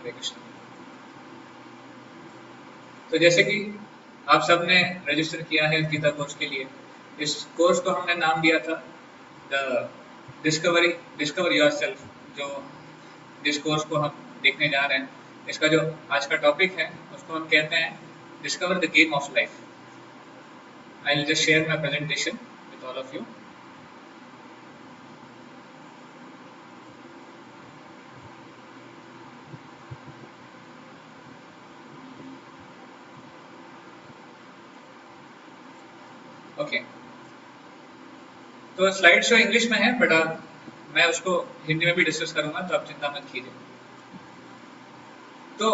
हरे कृष्ण। तो जैसे कि आप सबने रजिस्टर किया है गीता कोर्स के लिए, इस कोर्स को हमने नाम दिया था द डिस्कवर योरसेल्फ। जो जिस कोर्स को हम देखने जा रहे हैं, इसका जो आज का टॉपिक है उसको हम कहते हैं discover the game of life. I will just share my presentation with all of you. Okay, तो स्लाइड शो इंग्लिश में है, बट मैं उसको हिंदी में भी डिस्कस करूंगा, तो आप चिंता मत कीजिए। तो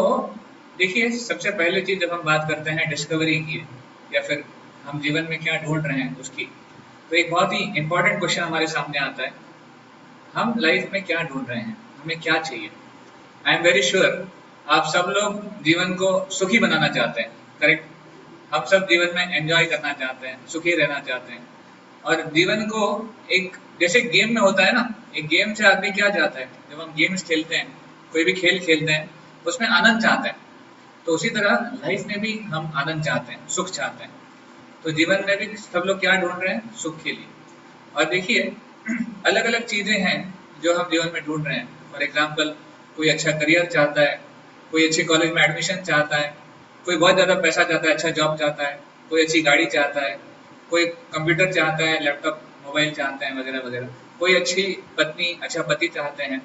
देखिए, सबसे पहले चीज जब हम बात करते हैं डिस्कवरी की, या फिर हम जीवन में क्या ढूंढ रहे हैं उसकी, तो एक बहुत ही इंपॉर्टेंट क्वेश्चन हमारे सामने आता है, हम लाइफ में क्या ढूंढ रहे हैं, हमें क्या चाहिए। आई एम वेरी श्योर आप सब लोग जीवन को सुखी बनाना चाहते हैं, करेक्ट। हम सब जीवन में एंजॉय करना चाहते हैं, सुखी रहना चाहते हैं, और जीवन को एक जैसे गेम में होता है ना, एक गेम से आदमी क्या चाहता है, जब हम गेम्स खेलते हैं, कोई भी खेल खेलते हैं, उसमें आनंद चाहते हैं। तो उसी तरह लाइफ में भी हम आनंद चाहते हैं, सुख चाहते हैं। तो जीवन में भी सब लोग क्या ढूंढ रहे हैं, सुख के लिए। और देखिए, अलग अलग चीजें हैं जो हम जीवन में ढूंढ रहे हैं। फॉर एग्जाम्पल, कोई अच्छा करियर चाहता है, कोई अच्छे कॉलेज में एडमिशन चाहता है, कोई बहुत ज्यादा पैसा चाहता है, अच्छा जॉब चाहता है, कोई अच्छी गाड़ी चाहता है, कोई कंप्यूटर चाहता है, लैपटॉप मोबाइल चाहते हैं, वगैरह वगैरह। कोई अच्छी पत्नी, अच्छा पति चाहते हैं।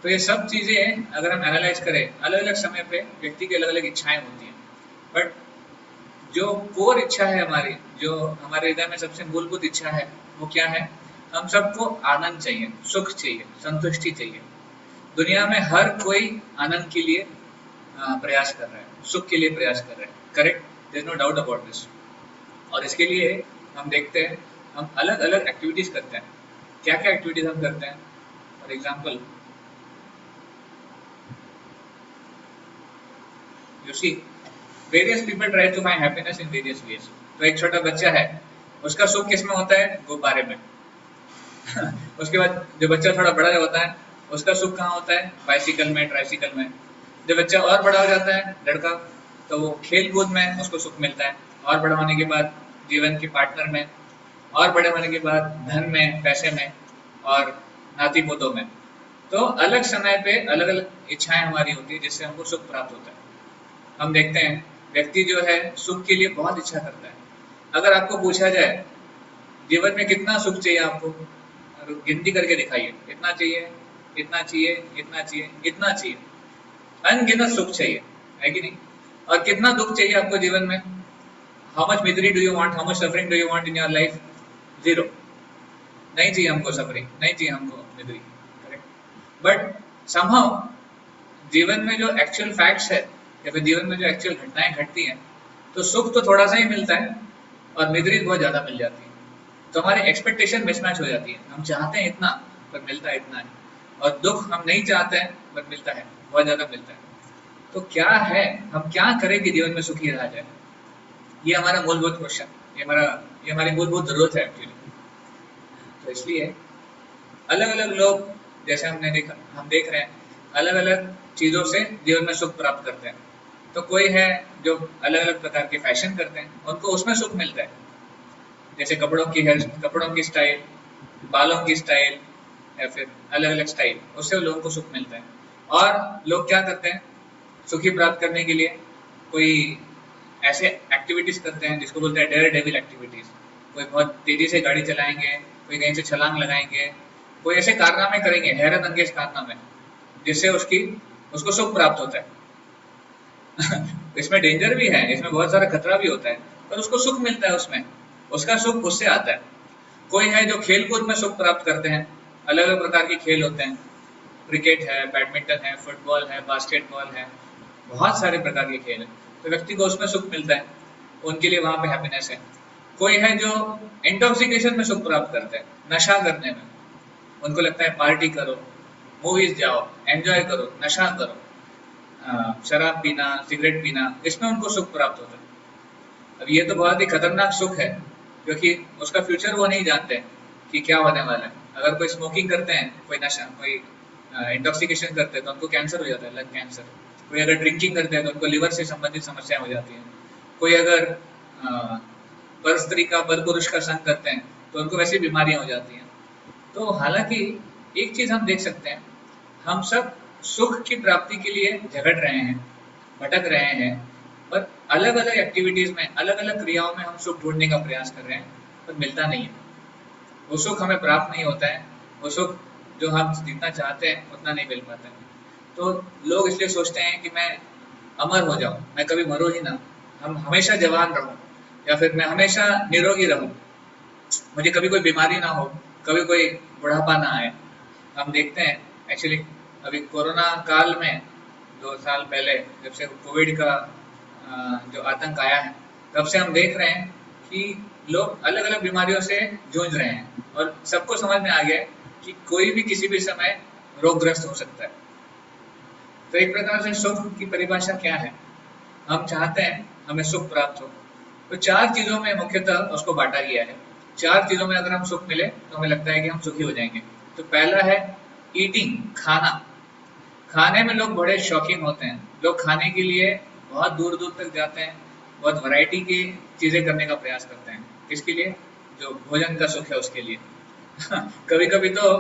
तो ये सब चीजें अगर हम एनालाइज करें, अलग अलग समय पे व्यक्ति की अलग अलग इच्छाएं होती हैं, बट जो कोर इच्छा है हमारी, जो हमारे हृदय में सबसे मूलभूत इच्छा है, वो क्या है? हम सबको आनंद चाहिए, सुख चाहिए, संतुष्टि चाहिए। दुनिया में हर कोई आनंद के लिए प्रयास कर रहा है, सुख के लिए प्रयास कर रहा है, correct. There is no doubt about this. और इसके लिए हम देखते हैं, हम अलग अलग एक्टिविटीज करते हैं। क्या क्या एक्टिविटीज हम करते हैं? For example, you see, various people try to find happiness in various ways. तो एक छोटा बच्चा है, उसका सुख किसमें होता है? गुब्बारे में। उसके बाद जो बच्चा थोड़ा बड़ा होता है, उसका सुख कहाँ होता है? बाइसिकल में, ट्राइसिकल में। जब बच्चा और बड़ा हो जाता है, लड़का, तो वो खेल कूद में उसको सुख मिलता है। और बड़ा होने के बाद जीवन के पार्टनर में, और बड़े होने के बाद धन में, पैसे में, और नाती पोतों में। तो अलग समय पे अलग अलग इच्छाएं हमारी होती है, जिससे हमको सुख प्राप्त होता है। हम देखते हैं, व्यक्ति जो है सुख के लिए बहुत इच्छा करता है। अगर आपको पूछा जाए जीवन में कितना सुख चाहिए आपको, गिनती करके दिखाइए, इतना चाहिए, इतना चाहिए, इतना चाहिए, इतना चाहिए। अनगिनत सुख चाहिए, है कि नहीं? और कितना दुख चाहिए आपको जीवन में? How much misery do you want, how much suffering do you want in your life? Zero. नहीं चाहिए हमको सफरिंग, नहीं चाहिए हमको मिजरी, करेक्ट। बट समहाउ जीवन में जो एक्चुअल फैक्ट्स है, या फिर जीवन में जो एक्चुअल घटनाएं घटती हैं, तो सुख तो थोड़ा सा ही मिलता है और मिजरी बहुत ज्यादा मिल जाती है। तो हमारी एक्सपेक्टेशन मिसमैच हो जाती है। हम चाहते हैं इतना, पर मिलता है इतना है। और दुख हम नहीं चाहते हैं, पर मिलता है, बहुत ज्यादा मिलता है। तो क्या है, हम क्या करें कि जीवन में सुखी रहा जाए? ये हमारा मूलभूत क्वेश्चन, ये हमारी मूलभूत जरूरत है एक्चुअली। तो इसलिए अलग अलग लोग, जैसे हम देख रहे हैं, अलग अलग चीजों से जीवन में सुख प्राप्त करते हैं। तो कोई है जो अलग अलग प्रकार के फैशन करते हैं, उनको उसमें सुख मिलता है। जैसे कपड़ों की स्टाइल, बालों की स्टाइल, या फिर अलग अलग स्टाइल, उससे लोगों को सुख मिलता है। और लोग क्या करते हैं सुखी प्राप्त करने के लिए? कोई ऐसे एक्टिविटीज करते हैं जिसको बोलते हैं डेयर डेविल एक्टिविटीज। कोई बहुत तेजी से गाड़ी चलाएंगे, कोई कहीं से छलांग लगाएंगे, कोई ऐसे कारनामे करेंगे, हैरत अंगेज कारनामे, जिससे उसको सुख प्राप्त होता है। इसमें डेंजर भी है, इसमें बहुत सारा खतरा भी होता है, पर उसको सुख मिलता है उसमें, उसका सुख उससे आता है। कोई है जो खेल कूद में सुख प्राप्त करते हैं, अलग अलग प्रकार के खेल होते हैं, क्रिकेट है, बैडमिंटन है, फुटबॉल है, बास्केटबॉल है, बहुत सारे प्रकार के खेल है। तो व्यक्ति को उसमें सुख मिलता है, उनके लिए वहां पे हैप्पीनेस है। कोई है जो इंटॉक्सिकेशन में सुख प्राप्त करते हैं, नशा करने में, उनको लगता है पार्टी करो, मूवीज जाओ, एंजॉय करो, नशा करो, शराब पीना, सिगरेट पीना, इसमें उनको सुख प्राप्त होता है। अब ये तो बहुत ही खतरनाक सुख है, क्योंकि उसका फ्यूचर वो नहीं जानते कि क्या होने वाला है। अगर कोई स्मोकिंग करते हैं, कोई नशा, कोई इंटॉक्सिकेशन करते हैं तो उनको कैंसर हो जाता है, लंग कैंसर। कोई अगर ड्रिंकिंग करते हैं तो उनको लिवर से संबंधित समस्याएं हो जाती हैं। कोई अगर पर स्त्री का पर पुरुष का संग करते हैं तो उनको वैसी बीमारियां हो जाती हैं। तो हालांकि एक चीज हम देख सकते हैं, हम सब सुख की प्राप्ति के लिए झगड़ रहे हैं, भटक रहे हैं, पर अलग अलग एक्टिविटीज में, अलग अलग क्रियाओं में हम सुख ढूंढने का प्रयास कर रहे हैं, पर मिलता नहीं है। वो सुख हमें प्राप्त नहीं होता है, वो सुख जो हम जितना चाहते हैं उतना नहीं मिल पाता है। तो लोग इसलिए सोचते हैं कि मैं अमर हो जाऊं, मैं कभी मरूं ही ना, हम हमेशा जवान रहूं, या फिर मैं हमेशा निरोगी रहूं, मुझे कभी कोई बीमारी ना हो, कभी कोई बुढ़ापा ना आए। हम देखते हैं एक्चुअली अभी कोरोना काल में 2 साल पहले जब से कोविड का जो आतंक आया है, तब से हम देख रहे हैं कि लोग अलग अलग बीमारियों से जूझ रहे हैं और सबको समझ में आ गया है कि कोई भी किसी भी समय रोगग्रस्त हो सकता है। तो एक प्रकार से सुख की परिभाषा क्या है? हम चाहते हैं हमें सुख प्राप्त हो, तो 4 चीजों में मुख्यतः उसको बांटा गया है। 4 चीजों में अगर हम सुख मिले तो हमें लगता है कि हम सुखी हो जाएंगे। तो पहला है ईटिंग, खाना। खाने में लोग बड़े शौकीन होते हैं, लोग खाने के लिए बहुत दूर दूर तक जाते हैं, बहुत वैरायटी की चीजें करने का प्रयास करते हैं। किसके लिए? जो भोजन का सुख है उसके लिए। कभी कभी तो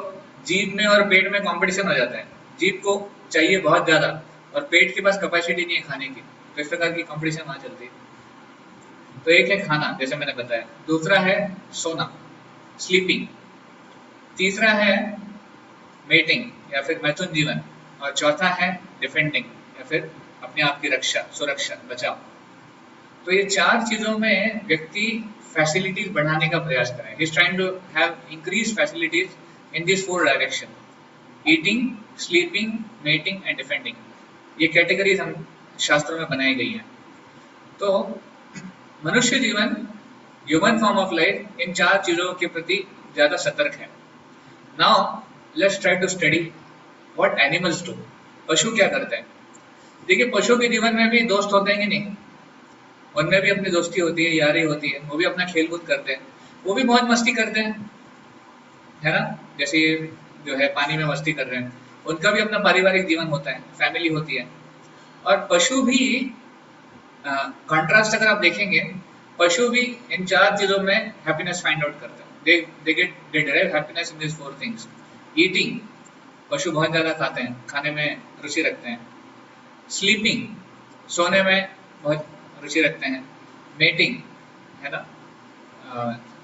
जीभ में और पेट में कंपटीशन हो जाता है, जीभ को चाहिए बहुत ज्यादा और पेट के पास कैपेसिटी नहीं है खाने की, तो इस प्रकार की कंपटीशन वहां चलती है। तो एक है खाना, जैसे मैंने बताया। दूसरा है सोना, स्लीपिंग। तीसरा है मेटिंग या फिर मैथुन जीवन, और चौथा है डिफेंडिंग या फिर अपने आप की रक्षा, सुरक्षा, बचाव। तो ये 4 चीजों में व्यक्ति फैसिलिटीज बढ़ाने का प्रयास करें। He is trying to have increase facilities in this 4 direction: eating, sleeping, mating and defending. ये कैटेगरीज हम शास्त्रों में बनाई गई है। तो मनुष्य जीवन, ह्यूमन फॉर्म ऑफ लाइफ, इन 4 चीजों के प्रति ज्यादा सतर्क है। Now let's try to study what animals do. पशु क्या करते हैं? देखिए, पशु के जीवन में भी दोस्त होते हैं कि नहीं? उनमें भी अपनी दोस्ती होती है, यारी होती है, वो भी अपना खेल कूद करते हैं, वो भी बहुत मस्ती करते हैं, है ना? जैसे ये जो है पानी में मस्ती कर रहे हैं, उनका भी अपना पारिवारिक जीवन होता है, फैमिली होती है। और पशु भी, कॉन्ट्रास्ट अगर आप देखेंगे, पशु भी इन 4 चीजों में हैप्पीनेस फाइंड आउट करते हैं। They derive happiness in this 4 things. Eating, पशु बहुत ज्यादा खाते हैं, खाने में रुचि रखते हैं। स्लीपिंग, सोने में बहुत रुचि रखते हैं। मेटिंग, है ना,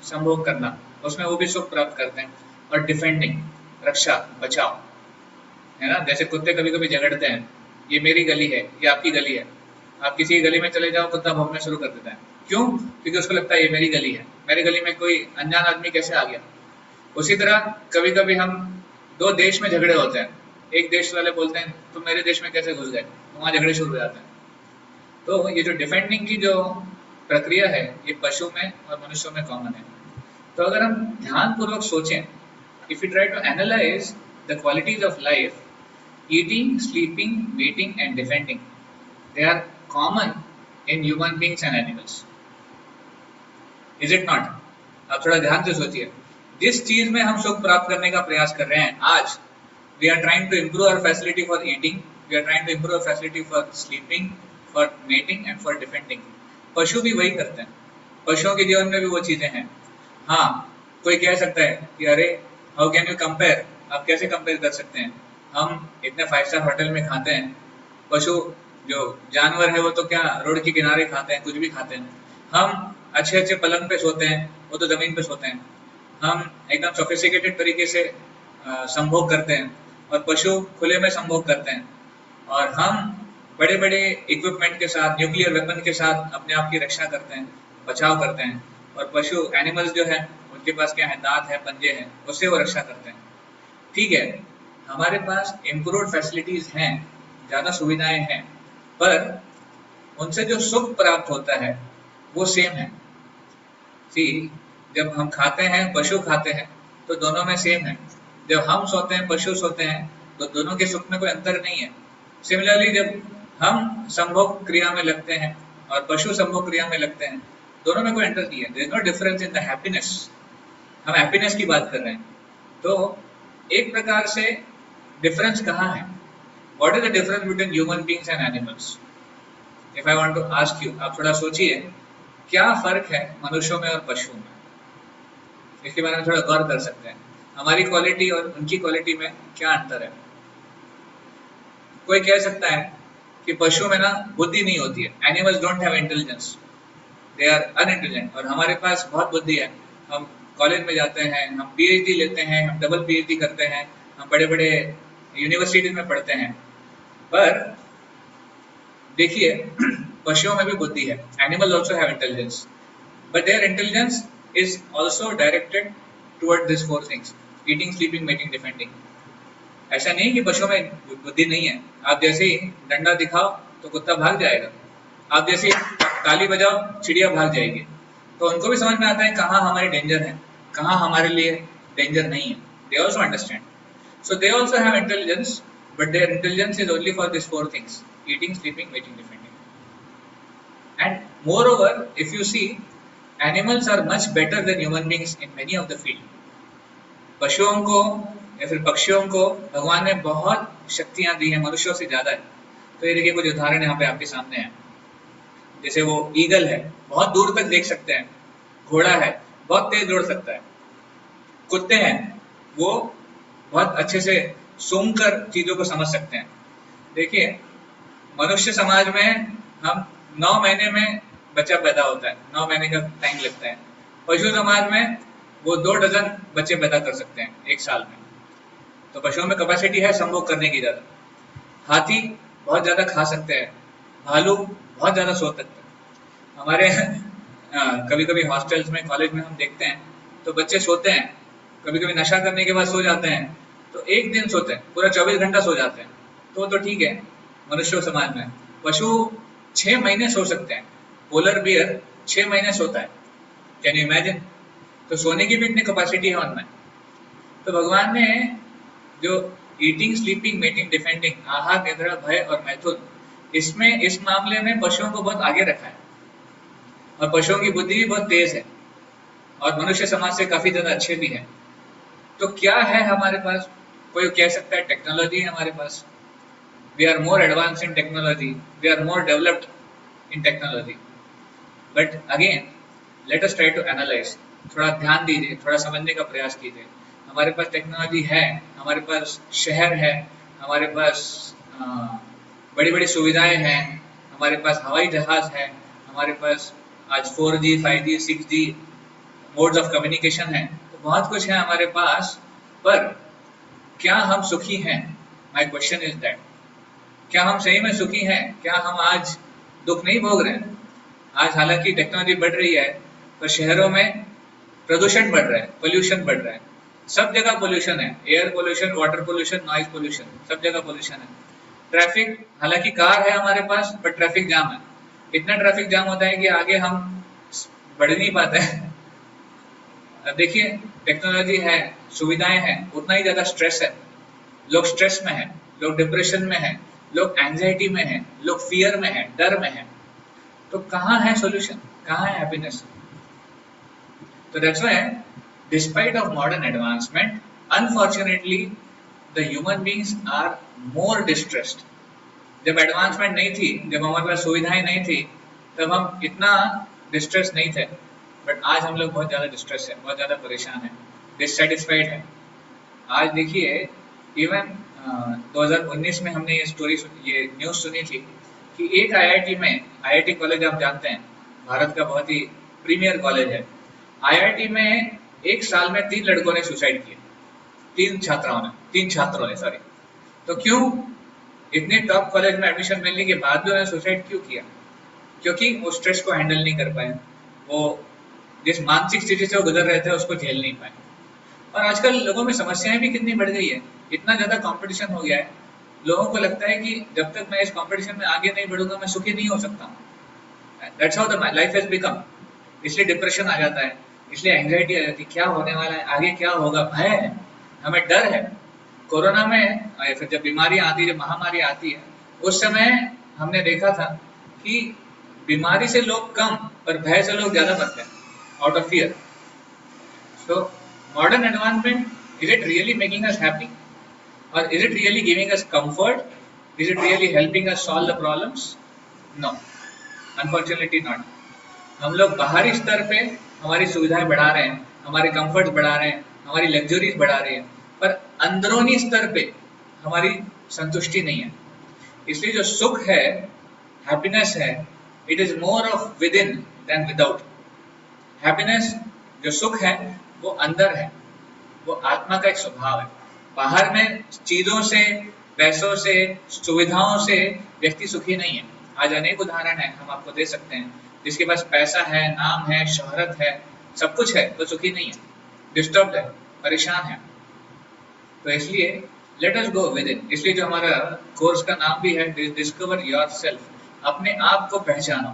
संभोग करना, उसमें वो भी सुख प्राप्त करते हैं। और डिफेंडिंग, रक्षा, बचाव, है ना। जैसे कुत्ते कभी कभी झगड़ते हैं, ये मेरी गली है, ये आपकी गली है। आप किसी गली में चले जाओ, कुत्ता भौंकना शुरू कर देता है। क्यों? क्योंकि उसको लगता है ये मेरी गली है, मेरी गली में कोई अनजान आदमी कैसे आ गया। उसी तरह कभी कभी हम 2 देश में झगड़े होते हैं, एक देश वाले बोलते हैं तुम मेरे देश में कैसे घुस गए, वहां झगड़े शुरू हो जाते हैं। तो ये जो डिफेंडिंग की जो प्रक्रिया है, ये पशु में और मनुष्यों में कॉमन है। तो अगर हम ध्यान पूर्वक सोचें, if you try to analyse the qualities of life, eating, sleeping, mating and defending, they are common in human beings and animals. Is it not? आप थोड़ा ध्यान से सोचिए, जिस चीज में हम सुख प्राप्त करने का प्रयास कर रहे हैं आज, we are trying to improve our facility for eating, we are trying to improve our facility for sleeping, for mating and for defending. पशु भी वही करते हैं, पशुओं के जीवन में भी वो चीजें हैं। हाँ, कोई कह सकता है कि अरे हाउ कैन यू कंपेयर, आप कैसे कंपेयर कर सकते हैं, हम इतने 5 स्टार होटल में खाते हैं, पशु जो जानवर है वो तो क्या रोड के किनारे खाते हैं, कुछ भी खाते हैं। हम अच्छे अच्छे पलंग पे सोते हैं, वो तो जमीन पे सोते हैं। हम एकदम सोफिस्टिकेटेड तरीके से संभोग करते हैं, और पशु खुले में संभोग करते हैं। और हम बड़े बड़े इक्विपमेंट के साथ, न्यूक्लियर वेपन के साथ अपने आप की रक्षा करते हैं, बचाव करते हैं। और पशु, एनिमल्स जो है, उनके पास क्या है, दांत है, पंजे हैं, उससे वो रक्षा करते हैं। ठीक है, हमारे पास इम्प्रूव्ड फैसिलिटीज हैं, ज्यादा सुविधाएं हैं, पर उनसे जो सुख प्राप्त होता है वो सेम है। सी, जब हम खाते हैं, पशु खाते हैं, तो दोनों में सेम है। जब हम सोते हैं, पशु सोते हैं, तो दोनों के सुख में कोई अंतर नहीं है। सिमिलरली जब हम संभोग क्रिया में लगते हैं और पशु संभोग क्रिया में लगते हैं, दोनों में कोई अंतर नहीं है। There is no difference in the happiness. हम हैप्पीनेस की बात कर रहे हैं। तो एक प्रकार से डिफरेंस कहाँ है? What is the difference between human beings and animals? If I want to ask you, आप थोड़ा सोचिए, क्या फर्क है मनुष्यों में और पशुओं में? इसके बारे में थोड़ा गौर कर सकते हैं। हमारी क्वालिटी और उनकी क्वालिटी में क्या अंतर है? कोई कह सकता है कि पशुओं में ना बुद्धि नहीं होती है, animals don't have intelligence, they are unintelligent, और हमारे पास बहुत बुद्धि है। हम कॉलेज में जाते हैं, हम पीएचडी लेते हैं, हम डबल पीएचडी करते हैं, हम बड़े बड़े यूनिवर्सिटीज में पढ़ते हैं, पर देखिए पशुओं में भी बुद्धि है। Animals also have intelligence, but their intelligence is also directed toward these four things: eating, sleeping, mating, defending. ऐसा नहीं कि पशुओं में बुद्धि नहीं है। आप जैसे ही डंडा दिखाओ तो कुत्ता भाग जाएगा, आप जैसे ही ताली बजाओ चिड़िया भाग जाएगी। तो उनको भी समझ में आता है कहाँ हमारे डेंजर है, कहाँ हमारे लिए डेंजर नहीं है। They also understand, so they also have intelligence, but their intelligence is only for this four things: eating, sleeping, mating, defending. And moreover, if you see, animals are much better than human beings in many of the field. पशुओं को या फिर पक्षियों को भगवान ने बहुत शक्तियां दी हैं, मनुष्यों से ज्यादा है। तो ये देखिए कुछ उदाहरण यहाँ पे आपके सामने हैं। जैसे वो ईगल है, बहुत दूर तक देख सकते हैं। घोड़ा है, बहुत तेज दौड़ सकता है। कुत्ते हैं, वो बहुत अच्छे से सूंघ कर चीजों को समझ सकते हैं। देखिए मनुष्य समाज में हम 9 महीने में बच्चा पैदा होता है, 9 महीने का टाइम लगता है। पशु समाज में वो 2 डजन बच्चे पैदा कर सकते हैं 1 साल में। तो पशुओं में कैपेसिटी है संभोग करने की ज्यादा। हाथी बहुत ज्यादा खा सकते हैं, भालू बहुत ज्यादा सो सकते हैं। हमारे कभी कभी हॉस्टल्स में, कॉलेज में हम देखते हैं तो बच्चे सोते हैं, कभी कभी नशा करने के बाद सो जाते हैं, तो एक दिन सोते हैं, पूरा 24 घंटा सो जाते हैं। तो ठीक है मनुष्य समाज में। पशु 6 महीने सो सकते हैं। पोलर बियर 6 महीने सोता है, कैन यू इमेजिन? तो सोने की भी इतनी कैपेसिटी है उनमें। तो भगवान ने जो ईटिंग, स्लीपिंग, मेटिंग, डिफेंडिंग, आहार, निद्रा, भय और मैथुन, इसमें इस मामले में पशुओं को बहुत आगे रखा है। और पशुओं की बुद्धि भी बहुत तेज है और मनुष्य समाज से काफी ज्यादा अच्छे भी है। तो क्या है हमारे पास? कोई कह सकता है टेक्नोलॉजी है हमारे पास। We are more advance in technology, we are more developed in technology. But again let us try to analyse. थोड़ा ध्यान दीजिए, थोड़ा समझने का प्रयास कीजिए। हमारे पास टेक्नोलॉजी है, हमारे पास शहर है, हमारे पास बड़ी बड़ी सुविधाएं हैं, हमारे पास हवाई जहाज है, हमारे पास आज 4G, 5G, 6G modes of communication है। तो बहुत कुछ है हमारे पास, पर क्या हम सुखी हैं? My question is that. क्या हम सही में सुखी हैं? क्या हम आज दुख नहीं भोग रहे हैं? आज हालांकि टेक्नोलॉजी बढ़ रही है, पर शहरों में प्रदूषण बढ़ रहा है, पोल्यूशन बढ़ रहा है। सब जगह पोल्यूशन है, air pollution, water pollution, noise pollution, सब जगह पोल्यूशन है। ट्रैफिक, हालांकि कार है हमारे पास, पर ट्रैफिक जाम है। इतना ट्रैफिक जाम होता है कि आगे हम बढ़ नहीं पाते हैं। देखिए टेक्नोलॉजी है, सुविधाएं हैं, उतना ही ज्यादा स्ट्रेस है। लोग स्ट्रेस में है, लोग डिप्रेशन में है, लोग एंजाइटी में है, लोग फियर में है, डर में है। तो कहाँ है सॉल्यूशन? कहाँ है हैप्पीनेस? तो that's why despite of modern advancement, unfortunately the human beings are more distressed. जब एडवांसमेंट नहीं थी, जब हमारे पास सुविधाएं नहीं थी, तब हम इतना डिस्ट्रेस नहीं थे। बट आज हम लोग बहुत ज्यादा डिस्ट्रेस है, बहुत ज्यादा परेशान है, डिससेटिस्फाइड है। आज देखिए इवन 2019 में हमने ये न्यूज सुनी थी कि एक आईआईटी में, आईआईटी कॉलेज आप जानते हैं भारत का बहुत ही प्रीमियर कॉलेज है, आईआईटी में एक साल में 3 लड़कों ने सुसाइड किया, 3 छात्रों ने सॉरी। तो क्यों? इतने टॉप कॉलेज में एडमिशन मिलने के बाद भी उन्होंने सुसाइड क्यों किया? क्योंकि वो स्ट्रेस को हैंडल नहीं कर पाए, वो जिस मानसिक स्थिति से वो गुजर रहे थे उसको झेल नहीं पाए। और आजकल लोगों में समस्याएं भी कितनी बढ़ गई है, इतना ज्यादा कंपटीशन हो गया है। लोगों को लगता है कि जब तक मैं इस कंपटीशन में आगे नहीं बढ़ूंगा मैं सुखी नहीं हो सकता। That's how the life has become. इसलिए डिप्रेशन आ जाता है, इसलिए एंजाइटी आ जाती है, क्या होने वाला है, आगे क्या होगा, भय है, हमें डर है। कोरोना में फिर जब बीमारियां आती है, जब महामारी आती है, उस समय हमने देखा था कि बीमारी से लोग कम, पर भय से लोग ज्यादा मरते हैं, out of fear. So modern advancement, is it really making us happy? और is it really giving us comfort? Is it really helping us solve the problems? No, unfortunately not. हम लोग बाहरी स्तर पे हमारी सुविधाएं बढ़ा रहे हैं, हमारे कंफर्ट्स बढ़ा रहे हैं, हमारी लग्जरीज बढ़ा रहे हैं, पर अंदरूनी स्तर पे हमारी संतुष्टि नहीं है। इसलिए जो सुख है, हैप्पीनेस है, it is more of within than without. Happiness, जो सुख है, वो अंदर है, वो आत्मा का एक स्वभाव है। बाहर में चीजों से, पैसों से, सुविधाओं से व्यक्ति सुखी नहीं है। आज अनेक उदाहरण है, हम आपको दे सकते हैं। जिसके पास पैसा है, नाम है, शोहरत है, सब कुछ है, तो सुखी नहीं है, डिस्टर्ब है, परेशान है। तो इसलिए let us go with in. इसलिए जो हमारा कोर्स का नाम भी है डिस्कवर योरसेल्फ, अपने आप को पहचानो।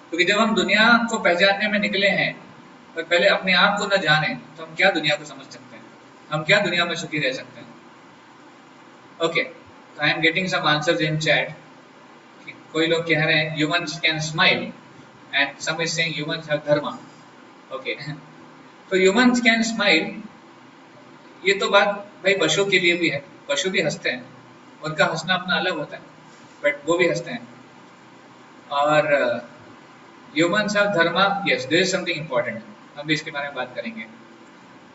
क्योंकि जब हम दुनिया को पहचानने में निकले हैं, पर पहले अपने आप को न जाने, तो हम क्या दुनिया को समझ सकते हैं, हम क्या दुनिया में सुखी रह सकते हैं? ओके, तो I am getting some answers in chat. कोई लोग कह रहे हैं humans can smile and some is saying humans have dharma. Okay, तो ह्यूमंस कैन स्माइल, ये तो बात भाई पशु के लिए भी है। पशु भी हंसते हैं, उनका हंसना अपना अलग होता है, बट वो भी हंसते हैं। और humans have dharma, yes there is something important, हम भी इसके बारे में बात करेंगे।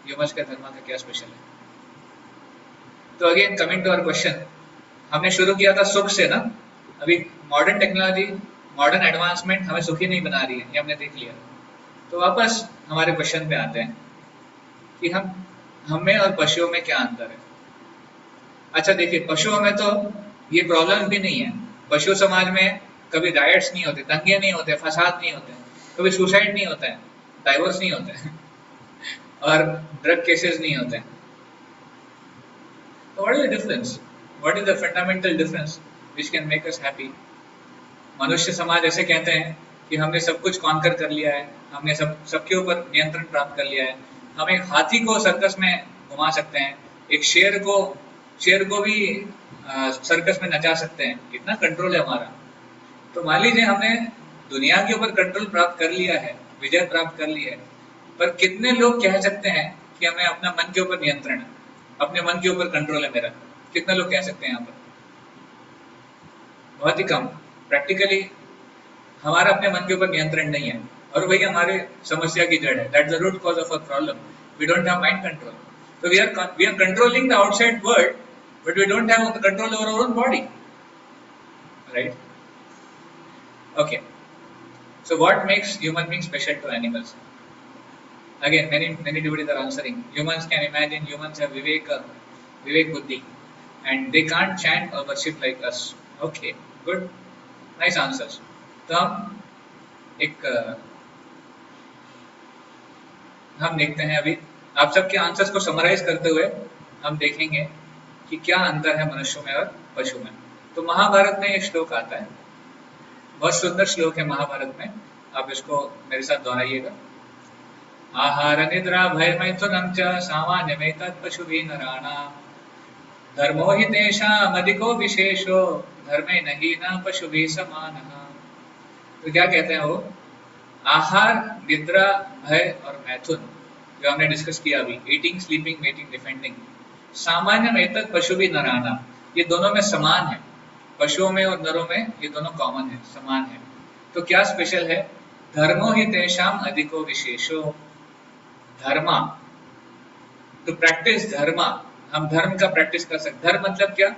ह्यूमंस का धर्मा का क्या स्पेशल है? तो again coming to our question, हमने शुरू किया था सुख से ना। अभी मॉडर्न टेक्नोलॉजी, मॉडर्न एडवांसमेंट हमें सुखी नहीं बना रही है, ये हमने देख लिया। तो वापस हमारे क्वेश्चन पे आते हैं कि हम में और पशुओं में क्या अंतर है। अच्छा देखिए, पशुओं में तो ये प्रॉब्लम भी नहीं है। पशु समाज में कभी राइट्स नहीं होते, दंगे नहीं होते, फसाद नहीं होते, कभी सुसाइड नहीं होता है, डाइवोर्स नहीं होता है और ड्रग केसेस नहीं होते हैं। So what is the difference? What is the fundamental difference which can make us happy? मनुष्य समाज ऐसे कहते हैं कि हमने सब कुछ कॉन्कर कर लिया है, हमने सबके ऊपर नियंत्रण प्राप्त कर लिया है। हम एक हाथी को सर्कस में घुमा सकते हैं, एक शेर को भी सर्कस में नचा सकते हैं, इतना कंट्रोल है हमारा। तो मान लीजिए हमने दुनिया के ऊपर कंट्रोल प्राप्त कर लिया है, विजय प्राप्त कर ली है, पर कितने लोग कह सकते हैं कि हमें अपना मन के ऊपर नियंत्रण है, अपने मन के ऊपर कंट्रोल है मेरा? कितने लोग कह सकते हैं यहाँ पर? बहुत ही कम। प्रैक्टिकली हमारा अपने मन के ऊपर नियंत्रण नहीं है, और वही हमारे समस्या की जड़ है। That's the root cause of our problem. We don't have mind control. So we are controlling the outside world, but we don't have control over our own body, right? Okay. So what makes human beings special to animals? Again, many devotees are answering. Humans can imagine. Humans have vivek buddhi, and they can't chant or worship like us. Okay, good, nice answers. तो हम देखते हैं अभी आप सबके answers को summarise करते हुए हम देखेंगे कि क्या अंतर है मनुष्यों में और पशु में। तो महाभारत में एक श्लोक आता है, बहुत सुंदर श्लोक है महाभारत में, आप इसको मेरे साथ दोहराइएगा। आहार निद्रा भय मैथुनम च सामान्यमेतत् पशुभिः नराणाम् धर्मो हि तेषाम् अधिको विशेषो धर्मे नहि न पशुभिः समानः। तो क्या कहते हैं वो? आहार, निद्रा, भय और मैथुन, जो हमने डिस्कस किया अभी, ईटिंग, स्लीपिंग, मेटिंग, डिफेंडिंग, सामान्य में तक पशु भी नराना, ये दोनों में समान है। पशुओं में और नरों में ये दोनों कॉमन है, समान है। तो क्या स्पेशल है? धर्मो ही तेषाम अधिको विशेषो। धर्मा, टू प्रैक्टिस धर्मा, हम धर्म का प्रैक्टिस कर सकते। धर्म मतलब क्या?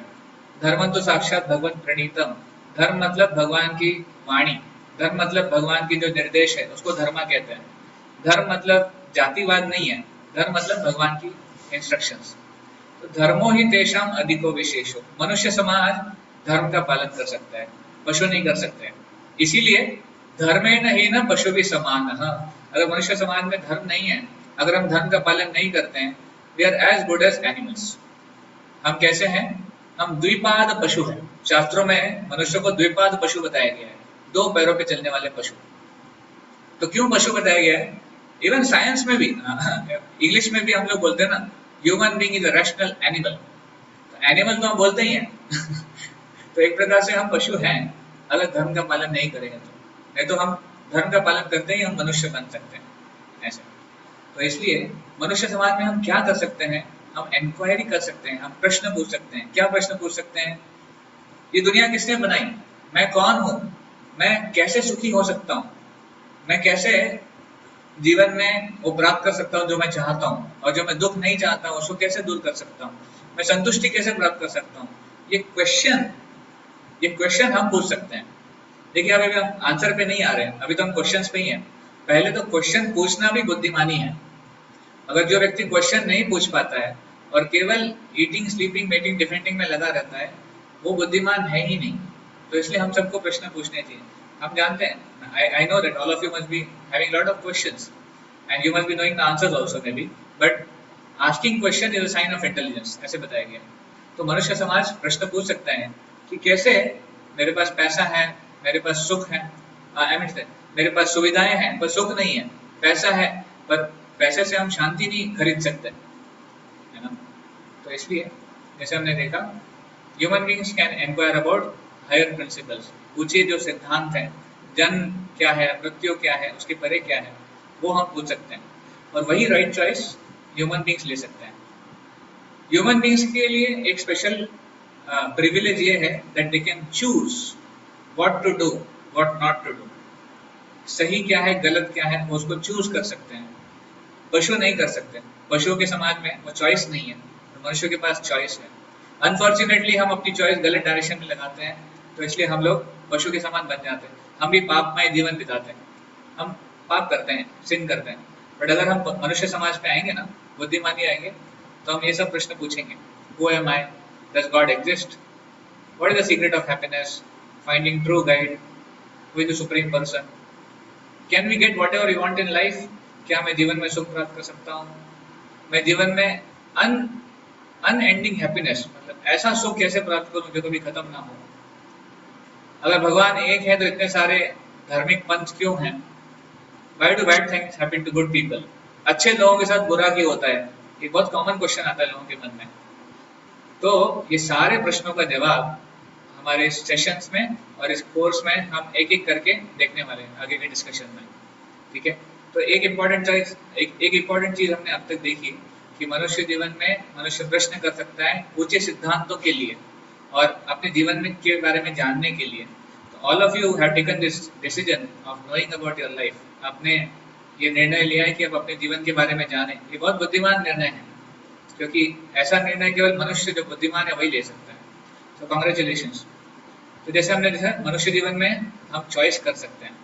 धर्म तो साक्षात भगवत प्रणीतम। धर्म मतलब भगवान की वाणी, धर्म मतलब भगवान की जो निर्देश है उसको धर्मा कहते हैं। धर्म मतलब जातिवाद नहीं है, धर्म मतलब भगवान की इंस्ट्रक्शंस। तो धर्मो ही तेषाम अधिको विशेषो। मनुष्य समाज धर्म का पालन कर सकता है, पशु नहीं कर सकते। इसीलिए धर्मेण ही न पशु भी समान। अगर मनुष्य समाज में धर्म नहीं है, अगर हम धर्म का पालन नहीं करते हैं, we are as good as animals. हम कैसे हैं? हम द्विपाद पशु हैं। शास्त्रों में मनुष्य को द्विपाद पशु बताया गया है, दो पैरों पे चलने वाले पशु। तो क्यों पशु बताया गया है? इवन साइंस में भी, इंग्लिश में भी हम लोग बोलते हैं ना, human being is a rational animal. तो एनिमल तो हम बोलते ही हैं तो एक प्रकार से हम पशु हैं, अगर धर्म का पालन नहीं करेंगे तो। नहीं तो हम धर्म का पालन करते ही हम मनुष्य बन सकते हैं ऐसे। तो इसलिए मनुष्य समाज में हम क्या कर सकते हैं? हम इंक्वायरी कर सकते हैं, हम प्रश्न पूछ सकते हैं। क्या प्रश्न पूछ सकते हैं? ये दुनिया किसने बनाई? मैं कौन हूँ? मैं कैसे सुखी हो सकता हूँ? मैं कैसे जीवन में वो प्राप्त कर सकता हूँ जो मैं चाहता हूँ, और जो मैं दुख नहीं चाहता हूँ उसको कैसे दूर कर सकता हूँ? मैं संतुष्टि कैसे प्राप्त कर सकता हूँ? ये क्वेश्चन हम पूछ सकते हैं। देखिए अभी हम आंसर पे नहीं आ रहे हैं, अभी तो हम क्वेश्चंस पे ही हैं। पहले तो क्वेश्चन पूछना भी बुद्धिमानी है। अगर जो व्यक्ति क्वेश्चन नहीं पूछ पाता है और केवल ईटिंग, स्लीपिंग, मेटिंग, डिफेंडिंग में लगा रहता है, वो बुद्धिमान है ही नहीं। तो इसलिए हम सबको प्रश्न पूछने चाहिए। हम जानते हैं, I know that all of you must be having lot of questions and you must be knowing the answers also maybe, but asking question is a sign of intelligence, ऐसे बताया गया। तो मनुष्य समाज प्रश्न पूछ सकता है कि कैसे मेरे पास पैसा है, मेरे पास सुख है, आई मीन मेरे पास सुविधाएं हैं पर सुख नहीं है, पैसा है पर पैसे से हम शांति नहीं खरीद सकते, है ना? तो इसलिए जैसे हमने देखा, human beings can inquire about higher principles. ऊंचे जो सिद्धांत हैं, जन्म क्या है, मृत्यु क्या है, उसके परे क्या है, वो हम पूछ सकते हैं, और वही राइट चॉइस ह्यूमन बींग्स ले सकते हैं। ह्यूमन बींग्स के लिए एक स्पेशल प्रिविलेज ये है that they can choose what to do, what not to do. सही क्या है, गलत क्या है, वो उसको चूज कर सकते हैं। पशु नहीं कर सकते। पशुओं के समाज में वो चॉइस नहीं है, तो मनुष्य के पास चॉइस है। अनफॉर्चुनेटली हम अपनी चॉइस गलत डायरेक्शन में लगाते हैं, तो इसलिए हम लोग पशु के समान बन जाते हैं। हम भी पापमय जीवन बिताते हैं, हम पाप करते हैं, सिन करते हैं। बट अगर हम मनुष्य समाज में आएंगे ना, बुद्धिमानी आएंगे, तो हम ये सब प्रश्न पूछेंगे। Who am I? Does God exist? What is the secret of happiness? Finding true guide? Who is the supreme person? Can we get whatever we want in life? क्या मैं जीवन में सुख प्राप्त कर सकता हूँ? मैं जीवन में अनएंडिंग हैप्पीनेस, मतलब ऐसा सुख कैसे प्राप्त करूं जो कभी खत्म ना हो? अगर भगवान एक है तो इतने सारे धार्मिक पंथ क्यों हैं? Why do bad things happen to good people? अच्छे लोगों के साथ बुरा क्यों होता है? ये बहुत कॉमन क्वेश्चन आता है लोगों के मन में। तो ये सारे प्रश्नों का जवाब हमारे इस सेशंस में और इस कोर्स में हम एक एक करके देखने वाले हैं आगे के डिस्कशन में, ठीक है? तो एक इम्पॉर्टेंट चीज हमने अब तक देखी कि मनुष्य जीवन में मनुष्य प्रश्न कर सकता है ऊंचे सिद्धांतों के लिए और अपने जीवन में के बारे में जानने के लिए। तो all of you have taken this decision of knowing about your life. आपने ये निर्णय लिया है कि आप अपने जीवन के बारे में जानें। ये बहुत बुद्धिमान निर्णय है, क्योंकि ऐसा निर्णय केवल मनुष्य जो बुद्धिमान है वही ले सकता है। तो कॉन्ग्रेचुलेशंस। तो जैसे हमने देखा, मनुष्य जीवन में हम चॉइस कर सकते हैं।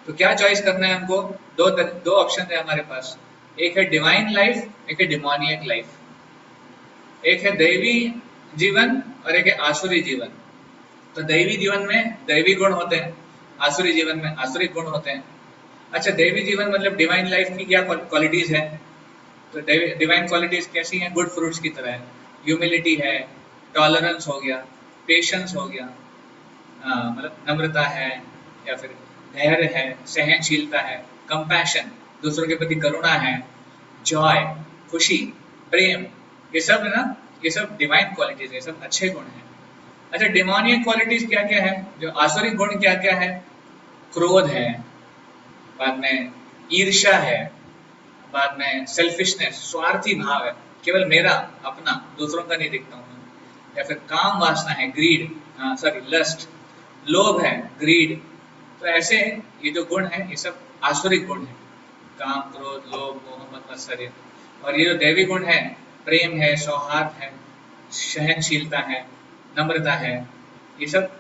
तो क्या चॉइस करना है हमको? दो ऑप्शन है हमारे पास। एक है डिवाइन लाइफ, एक है डिमोनियक लाइफ। एक है दैवी जीवन और एक है आसुरी जीवन। तो दैवी जीवन में दैवी गुण होते हैं, आसुरी जीवन में आसुरी गुण होते हैं। अच्छा, दैवी जीवन मतलब डिवाइन लाइफ की क्या क्वालिटीज है? तो डिवाइन क्वालिटीज कैसी हैं? गुड फ्रूट्स की तरह है। ह्यूमिलिटी है, टॉलरेंस हो गया, पेशेंस हो गया, मतलब नम्रता है, या फिर धैर्य है, सहनशीलता है, कंपैशन, दूसरों के प्रति करुणा है, जॉय, खुशी, प्रेम, ये सब है ना, ये सब डिवाइन क्वालिटीज है, ये सब अच्छे गुण हैं। अच्छा, डिमोनियक क्वालिटीज क्या क्या है? जो आसुरी गुण क्या क्या है? क्रोध है, बाद में ईर्ष्या है, बाद में सेल्फिशनेस, स्वार्थी भाव है, केवल मेरा अपना, दूसरों का नहीं देखता हूँ। या फिर काम वासना है, ग्रीड, लस्ट, लोभ है, ग्रीड। तो ऐसे ये जो गुण है ये सब आसुरिक गुण है। काम, क्रोध, लोभ, मोह, मद, मत्सर्य। और ये जो दैवी गुण है, प्रेम है, सौहार्द है, सहनशीलता है, नम्रता है, ये सब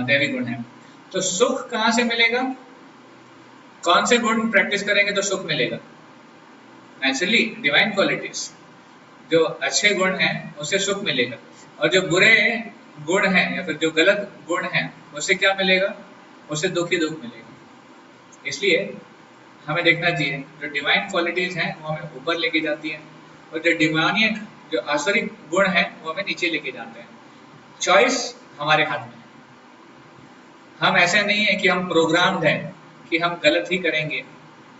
दैवी गुण है। तो सुख कहाँ से मिलेगा? कौन से गुण प्रैक्टिस करेंगे तो सुख मिलेगा? Naturally divine qualities. जो अच्छे गुण हैं उससे सुख मिलेगा, और जो बुरे गुण हैं या फिर जो गलत गुण हैं उससे क्या मिलेगा? उससे दुख ही दुख मिलेगा। इसलिए हमें देखना चाहिए जो डिवाइन क्वालिटीज हैं वो हमें ऊपर लेके जाती हैं, और जो डिमोनियक, जो आसुरिक गुण हैं वो हमें नीचे लेके जाते हैं। चॉइस हमारे हाथ में है। हम ऐसे नहीं है कि हम प्रोग्राम्ड हैं कि हम गलत ही करेंगे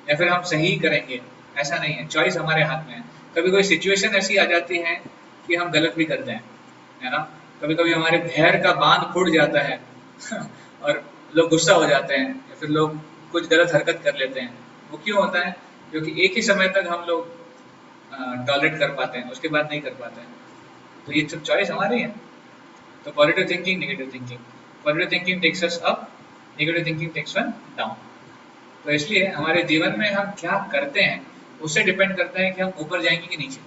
या फिर हम सही करेंगे, ऐसा नहीं है। चॉइस हमारे हाथ में है। कभी कोई सिचुएशन ऐसी आ जाती है कि हम गलत भी करते हैं, है ना? कभी कभी हमारे धैर्य का बांध फूट जाता है और लोग गुस्सा हो जाते हैं या फिर लोग कुछ गलत हरकत कर लेते हैं। वो क्यों होता है? क्योंकि एक ही समय तक हम लोग टॉलरेट कर पाते हैं, उसके बाद नहीं कर पाते हैं। तो ये सब चॉइस हमारी है। तो positive thinking, negative thinking, positive thinking takes us up, negative thinking takes one down. तो इसलिए हमारे जीवन में हम क्या करते हैं उससे डिपेंड करता है कि हम ऊपर जाएंगे कि नीचे।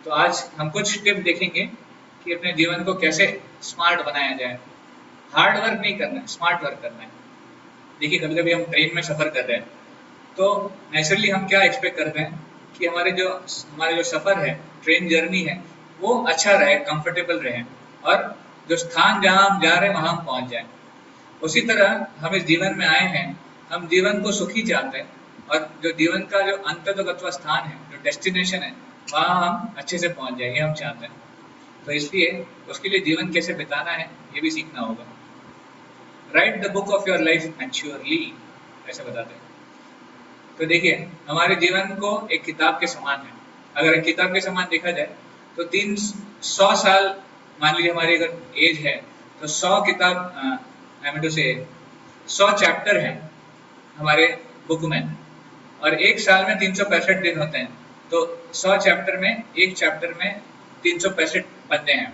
तो आज हम कुछ टिप देखेंगे कि अपने जीवन को कैसे स्मार्ट बनाया जाए। हार्ड वर्क नहीं करना है, स्मार्ट वर्क करना है। देखिए कभी कभी हम ट्रेन में सफर कर रहे हैं तो नेचुरली हम क्या एक्सपेक्ट करते हैं कि हमारे जो सफर है, ट्रेन जर्नी है, वो अच्छा रहे, कंफर्टेबल रहे, और जो स्थान जहां हम जा रहे हैं वहां हम पहुंच जाए। उसी तरह हम इस जीवन में आए हैं, हम जीवन को सुखी चाहते हैं, और जो जीवन का जो अंतर्गत स्थान है, जो डेस्टिनेशन है, वहां हम अच्छे से पहुंच जाए, ये हम चाहते हैं। तो इसलिए उसके लिए जीवन कैसे बिताना है ये भी सीखना होगा। Right the book of your life maturely, ऐसे बताते हैं। तो देखिए हमारे जीवन को एक किताब के समान है। अगर एक किताब के समान देखा जाए तो 300 साल, मान लीजिए हमारी अगर एज है, तो 100 किताब, आई मीन टू से 100 चैप्टर हैं हमारे बुक में, और एक साल में 365 दिन होते हैं। तो 100 चैप्टर में, एक चैप्टर में 365 पन्ने हैं।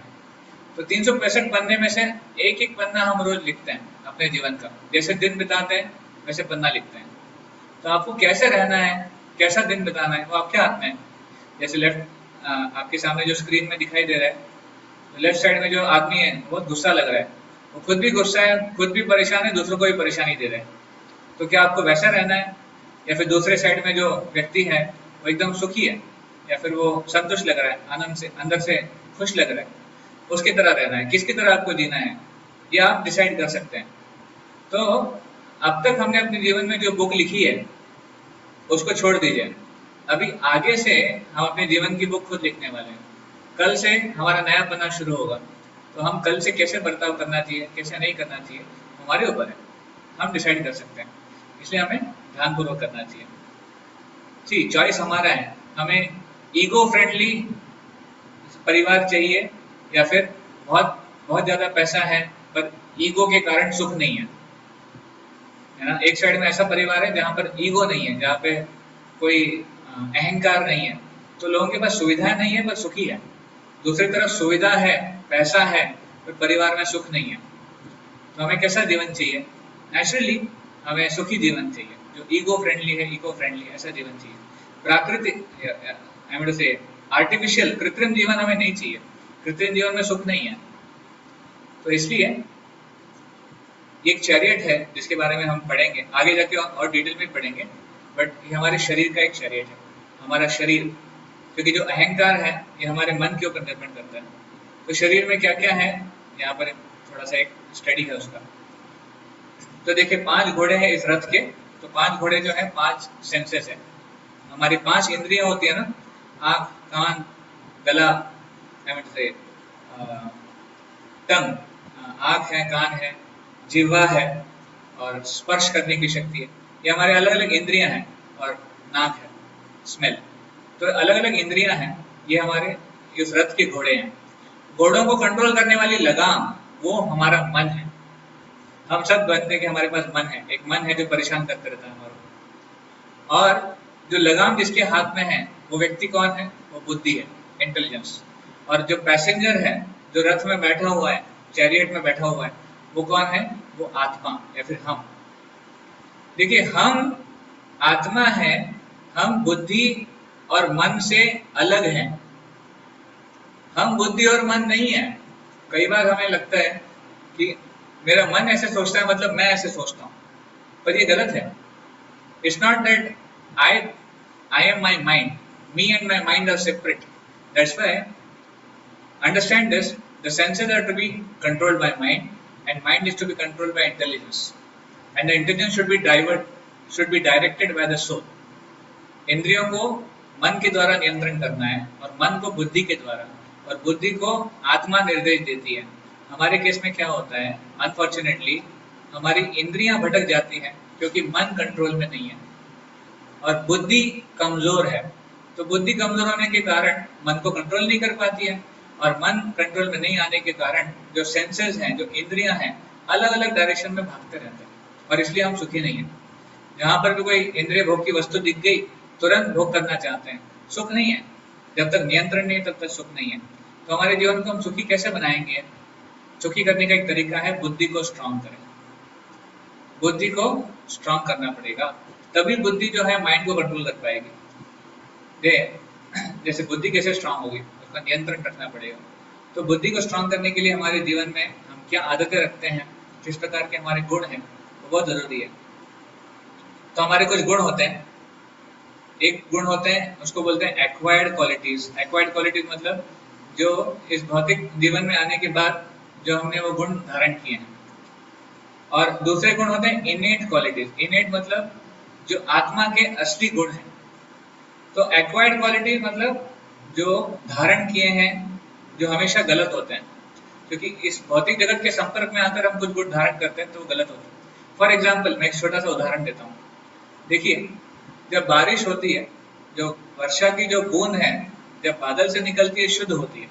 तो 365 पन्ने में से एक एक पन्ना हम रोज लिखते हैं अपने जीवन का। जैसे दिन बिताते हैं वैसे पन्ना लिखते हैं। तो आपको कैसे रहना है, कैसा दिन बिताना है, वो आपके हाथ में है। जैसे लेफ्ट आपके सामने जो स्क्रीन में दिखाई दे रहा है, तो लेफ्ट साइड में जो आदमी है बहुत गुस्सा लग रहा है, वो खुद भी गुस्सा है, खुद भी परेशान है, दूसरों को भी परेशानी दे रहा है। तो क्या आपको वैसा रहना है, या फिर दूसरे साइड में जो व्यक्ति है वो एकदम सुखी है, या फिर वो संतुष्ट लग रहा है, आनंद से, अंदर से खुश लग रहा है, उसकी तरह रहना है? किसकी तरह आपको जीना है, ये आप डिसाइड कर सकते हैं। तो अब तक हमने अपने जीवन में जो बुक लिखी है उसको छोड़ दीजिए। अभी आगे से हम अपने जीवन की बुक खुद लिखने वाले हैं। कल से हमारा नया पन्ना शुरू होगा। तो हम कल से कैसे बर्ताव करना चाहिए, कैसे नहीं करना चाहिए, हमारे ऊपर है, हम डिसाइड कर सकते हैं। इसलिए हमें ध्यानपूर्वक करना चाहिए। जी, चॉइस हमारा है। हमें ईगो फ्रेंडली परिवार चाहिए, या फिर बहुत बहुत ज्यादा पैसा है पर ईगो के कारण सुख नहीं है ना। एक साइड में ऐसा परिवार है जहाँ पर ईगो नहीं है, जहाँ पे कोई अहंकार नहीं है, तो लोगों के पास सुविधाएं नहीं है पर सुखी है। दूसरी तरफ सुविधा है, पैसा है, पर परिवार में सुख नहीं है। तो हमें कैसा जीवन चाहिए? नेचुरली हमें सुखी जीवन चाहिए, जो ईगो फ्रेंडली है, इको फ्रेंडली, ऐसा जीवन चाहिए। प्राकृतिक से आर्टिफिशियल, कृत्रिम जीवन हमें नहीं चाहिए। कृत्रिम जीवन में सुख नहीं है। तो इसलिए ये एक चैरियट है जिसके बारे में हम पढ़ेंगे आगे जाके, और डिटेल में पढ़ेंगे। बट ये हमारे शरीर का एक चैरियट है। हमारा शरीर, क्योंकि जो अहंकार है ये हमारे मन के ऊपर निर्भर करता है। तो शरीर में क्या क्या है, यहाँ पर थोड़ा सा एक स्टडी है उसका। तो देखिए 5 घोड़े हैं इस रथ के। तो 5 घोड़े जो है 5 सेंसेस है। हमारी 5 इंद्रियां होती है ना, आँख, कान, गला, से टंग, आँख है, कान है, जिह्वा है, और स्पर्श करने की शक्ति है। ये हमारे अलग अलग इंद्रियां हैं। और नाक है, स्मेल। तो अलग अलग इंद्रियां हैं, ये हमारे इस रथ के घोड़े हैं। घोड़ों को कंट्रोल करने वाली लगाम, वो हमारा मन है। हम सब जानते हैं कि हमारे पास मन है, एक मन है जो परेशान करते रहता है हमारे। और जो लगाम जिसके हाथ में है वो व्यक्ति कौन है? वो बुद्धि है, इंटेलिजेंस। और जो पैसेंजर है, जो रथ में बैठा हुआ है, चैरियट में बैठा हुआ है, वो कौन है? वो आत्मा, या फिर हम। देखिए हम आत्मा है, हम बुद्धि और मन से अलग हैं। हम बुद्धि और मन नहीं है। कई बार हमें लगता है कि मेरा मन ऐसे सोचता है मतलब मैं ऐसे सोचता हूँ, पर ये गलत है। It's not that I am my mind, me and my mind are separate. That's why understand this, the senses are to be controlled by mind, and mind is to be controlled by intelligence, and the intelligence should be directed by the soul. इंद्रियों को मन के द्वारा नियंत्रण करना है, और मन को बुद्धि के द्वारा, और बुद्धि को आत्मा निर्देश देती है। हमारे केस में क्या होता है, अनफॉर्चुनेटली हमारी इंद्रियां भटक जाती हैं क्योंकि मन कंट्रोल में नहीं है, और बुद्धि कमजोर है। तो बुद्धि कमजोर होने के कारण मन को कंट्रोल नहीं कर पाती है, और मन कंट्रोल में नहीं आने के कारण जो सेंसेस हैं, जो इंद्रियां हैं, अलग अलग डायरेक्शन में भागते रहते हैं, और इसलिए हम सुखी नहीं है। जहां पर भी कोई इंद्रिय भोग की वस्तु दिख गई तुरंत भोग करना चाहते हैं, सुख नहीं है। जब तक नियंत्रण नहीं तब तक सुख नहीं है। तो हमारे जीवन को हम सुखी कैसे बनाएंगे? सुखी करने का एक तरीका है बुद्धि को स्ट्रांग करें। बुद्धि को स्ट्रांग करना पड़ेगा, तभी बुद्धि जो है माइंड को कंट्रोल कर पाएगी। जैसे बुद्धि कैसे स्ट्रांग होगी, उसका नियंत्रण रखना पड़ेगा। तो बुद्धि को स्ट्रांग करने के लिए हमारे जीवन में हम क्या आदतें रखते हैं, किस प्रकार के हमारे गुण हैं, वो बहुत जरूरी है। तो हमारे कुछ गुण होते हैं। एक गुण होते हैं उसको बोलते हैं एक्वायर्ड क्वालिटीज। एक्वायर्ड क्वालिटीज मतलब जो इस भौतिक जीवन में आने के बाद जो हमने वो गुण धारण किए हैं। और दूसरे गुण होते हैं इनेट क्वालिटीज। इनेट मतलब जो आत्मा के असली गुण हैं। तो एक्वायर्ड क्वालिटी मतलब जो धारण किए हैं, जो हमेशा गलत होते हैं, क्योंकि इस भौतिक जगत के संपर्क में आकर हम कुछ गुण धारण करते हैं तो वो गलत होते हैं। फॉर एग्जाम्पल मैं एक छोटा सा उदाहरण देता हूँ। देखिए, जब बारिश होती है, जो वर्षा की जो बूंद है जब बादल से निकलती है शुद्ध होती है,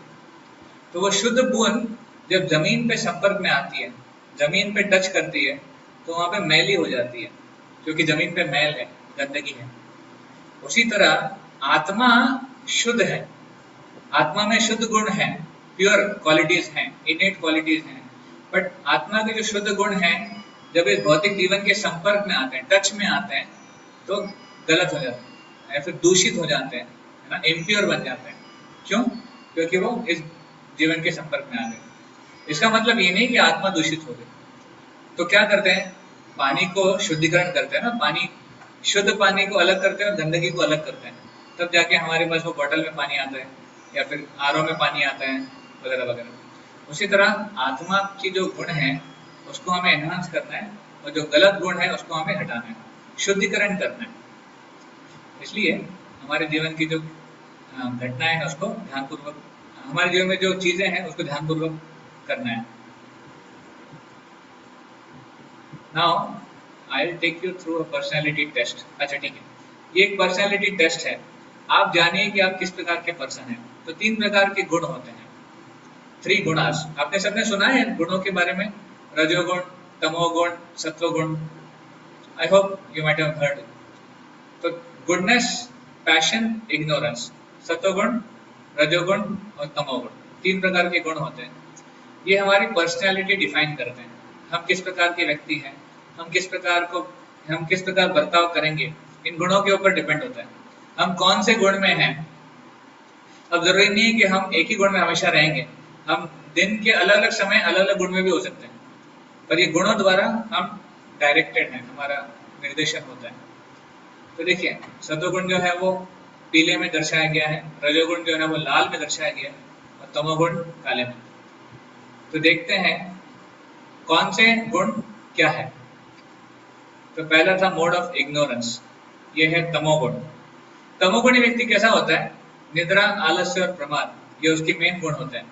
तो वो शुद्ध बूंद जब जमीन पे संपर्क में आती है, जमीन पे टच करती है, तो वहां पे मैली हो जाती है, क्योंकि जमीन पे मैल है, गंदगी है। उसी तरह आत्मा शुद्ध है, आत्मा में शुद्ध गुण है, प्योर क्वालिटीज हैं, इनेट क्वालिटीज हैं। बट आत्मा के जो शुद्ध गुण हैं जब इस भौतिक जीवन के संपर्क में आते हैं, टच में आते हैं, तो गलत हो जाते हैं या फिर दूषित हो जाते हैं, है ना, इम्प्योर बन जाते हैं। क्यों? क्योंकि वो इस जीवन के संपर्क में आ गए। इसका मतलब ये नहीं कि आत्मा दूषित हो गई। तो क्या करते हैं, पानी को शुद्धिकरण करते हैं ना, पानी शुद्ध पानी को अलग करते हैं और गंदगी को अलग करते हैं, तब जाके हमारे पास वो बॉटल में पानी आता है या फिर आरओ में पानी आता है, वगैरह वगैरह। उसी तरह आत्मा की जो गुण है उसको हमें एनहांस करना है, और जो गलत गुण है उसको हमें हटाना है, शुद्धिकरण करना है। इसलिए हमारे जीवन की जो घटनाएं हैं उसको ध्यानपूर्वक, हमारे जीवन में जो चीजें हैं उसको ध्यानपूर्वक करना है। Now I will take you through a personality test. अच्छा ठीक है, ये एक पर्सनैलिटी टेस्ट है। आप जानिए कि आप किस प्रकार के पर्सन हैं। तो 3 प्रकार के गुण होते हैं, 3 गुणास। आपने सबने सुना है गुणों के बारे में, रजोगुण, तमोगुण, सत्वगुण। I hope you might have heard. तो गुडनेस, पैशन, इग्नोरेंस, सत्वगुण, रजोगुण और तमोगुण, 3 प्रकार के गुण होते हैं। ये हमारी पर्सनैलिटी डिफाइन करते हैं, हम किस प्रकार के व्यक्ति हैं, हम किस प्रकार बर्ताव करेंगे, इन गुणों के ऊपर डिपेंड होता है हम कौन से गुण में हैं। अब जरूरी नहीं है कि हम एक ही गुण में हमेशा रहेंगे, हम दिन के अलग अलग समय अलग अलग गुण में भी हो सकते हैं, पर ये गुणों द्वारा हम डायरेक्टेड हैं, हमारा निर्देशन होता है। तो देखिए, सत्वगुण जो है वो पीले में दर्शाया गया है, रजोगुण जो है वो लाल में दर्शाया गया है, और तमोगुण काले में। तो देखते हैं कौन से गुण क्या है। तो पहला था मोड ऑफ इग्नोरेंस, ये है तमोगुण। तमोगुणी व्यक्ति कैसा होता है, निद्रा, आलस्य और प्रमाद, ये उसके मेन गुण होते हैं।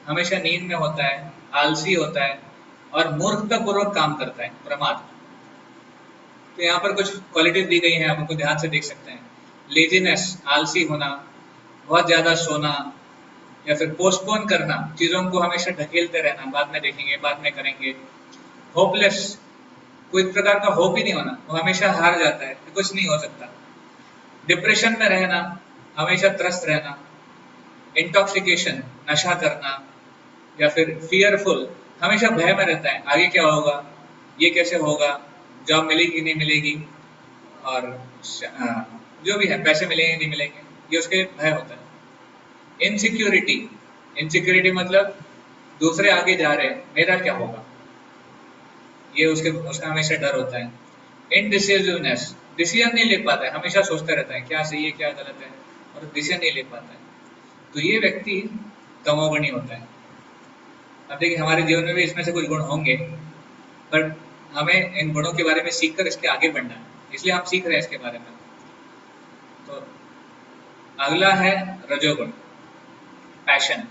हमेशा नींद में होता है, आलसी होता है और मूर्खतापूर्वक काम करता है, प्रमाद। तो यहाँ पर कुछ क्वालिटीज दी गई हैं, आप उनको ध्यान से देख सकते हैं। लेजीनेस, आलसी होना, बहुत ज्यादा सोना, या फिर पोस्टपोन करना, चीजों को हमेशा ढकेलते रहना, बाद में देखेंगे, बाद में करेंगे। होपलेस, कोई प्रकार का होप ही नहीं होना, वो हमेशा हार जाता है, कुछ नहीं हो सकता। डिप्रेशन में रहना, हमेशा त्रस्त रहना। इंटॉक्सिकेशन, नशा करना, या फिर फियरफुल, हमेशा भय में रहता है, आगे क्या होगा, ये कैसे होगा, जॉब मिलेगी नहीं मिलेगी, और जो भी है, पैसे मिलेंगे नहीं मिलेंगे, ये उसके भय होता है। इनसिक्योरिटी, इनसिक्योरिटी मतलब दूसरे आगे जा रहे हैं, मेरा क्या होगा, ये उसका हमेशा डर होता है। इनडिसिजननेस, डिसीजन नहीं ले पाता है, हमेशा सोचता रहता है क्या सही है क्या गलत है, और डिसीजन नहीं ले पाता है। तो ये व्यक्ति तमोगुणी होता है। अब देखिए, हमारे जीवन में भी इसमें से कुछ गुण होंगे, पर हमें इन गुणों के बारे में सीखकर इसके आगे बढ़ना है, इसलिए हम सीख रहे हैं इसके बारे में। तो अगला है रजोगुण, पैशन।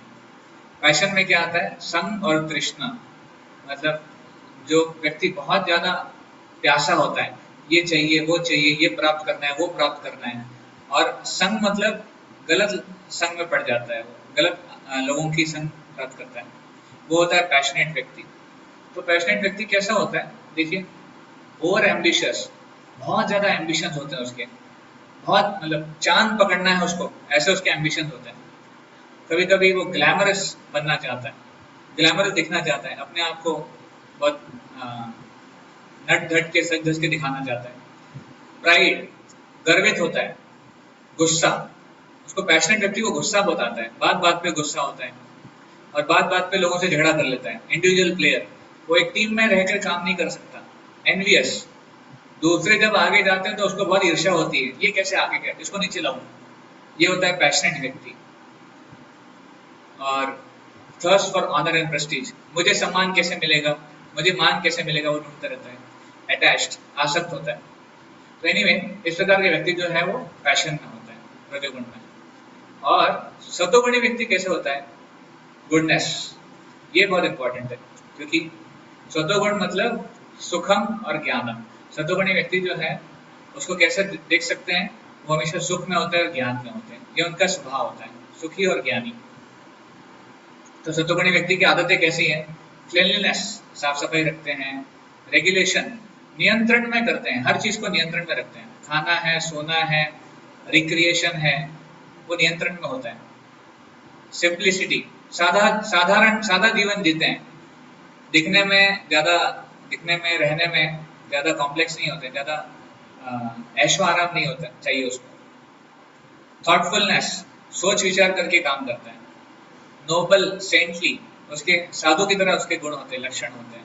पैशन में क्या आता है, संग और तृष्णा, मतलब जो व्यक्ति बहुत ज्यादा प्यासा होता है, ये चाहिए वो चाहिए, ये प्राप्त करना है वो प्राप्त करना है। और संग मतलब गलत संग में पड़ जाता है, वो गलत लोगों की संग प्राप्त करता है, वो होता है पैशनेट व्यक्ति। तो पैशनेट व्यक्ति कैसा होता है, देखिए, ओवर एम्बिशियस, बहुत ज्यादा एम्बिशंस होते हैं उसके, बहुत मतलब चांद पकड़ना है उसको, ऐसे उसके एम्बिशन होते हैं। कभी कभी वो ग्लैमरस बनना चाहता है, ग्लैमरस दिखना चाहता है, अपने आप को बहुत नट धट के सज धज के दिखाना चाहता है। प्राइड, गर्वित होता है। गुस्सा, उसको पैशनेट व्यक्ति को गुस्सा बहुत आता है, बात बात पे गुस्सा होता है और बात बात पे लोगों से झगड़ा कर लेता है। इंडिविजुअल प्लेयर, वो एक टीम में रहकर काम नहीं कर सकता। एनवियस, दूसरे जब आगे जाते हैं तो उसको बहुत ईर्ष्या होती है, ये कैसे आगे गया, इसको नीचे लाऊं। ये होता है पैशनेट व्यक्ति। और thirst for honour and prestige, मुझे सम्मान कैसे मिलेगा, मुझे मान कैसे मिलेगा, वो ढूंढता रहता है। अटैच्ड, आसक्त होता है। तो एनीवे, इस प्रकार के व्यक्ति जो है वो पैशन में होता है, रजोगुण में। और सतोगुणी व्यक्ति कैसे होता है? गुडनेस, ये बहुत इंपॉर्टेंट है, क्योंकि सतोगुण मतलब सुखम और ज्ञानम। सतोगुणी व्यक्ति जो है उसको कैसे देख सकते हैं? वो हमेशा सुख में होता है और ज्ञान में होते हैं, ये उनका स्वभाव होता है, सुखी और ज्ञानी। तो सतोगुणी व्यक्ति की आदतें कैसी हैं? क्लीनलीनेस, साफ सफाई रखते हैं। रेगुलेशन, नियंत्रण में करते हैं, हर चीज को नियंत्रण में रखते हैं। खाना है, सोना है, रिक्रिएशन है, वो नियंत्रण में होता है। सिंप्लिसिटी, सादा जीवन जीते हैं। दिखने में ज्यादा, दिखने में, रहने में ज्यादा कॉम्प्लेक्स नहीं होते, ज्यादा ऐशो आराम नहीं होता चाहिए उसको। थॉटफुलनेस, सोच विचार करके काम करता है। नोबल, सेंटली, उसके साधु की तरह उसके गुण होते हैं, लक्षण होते हैं।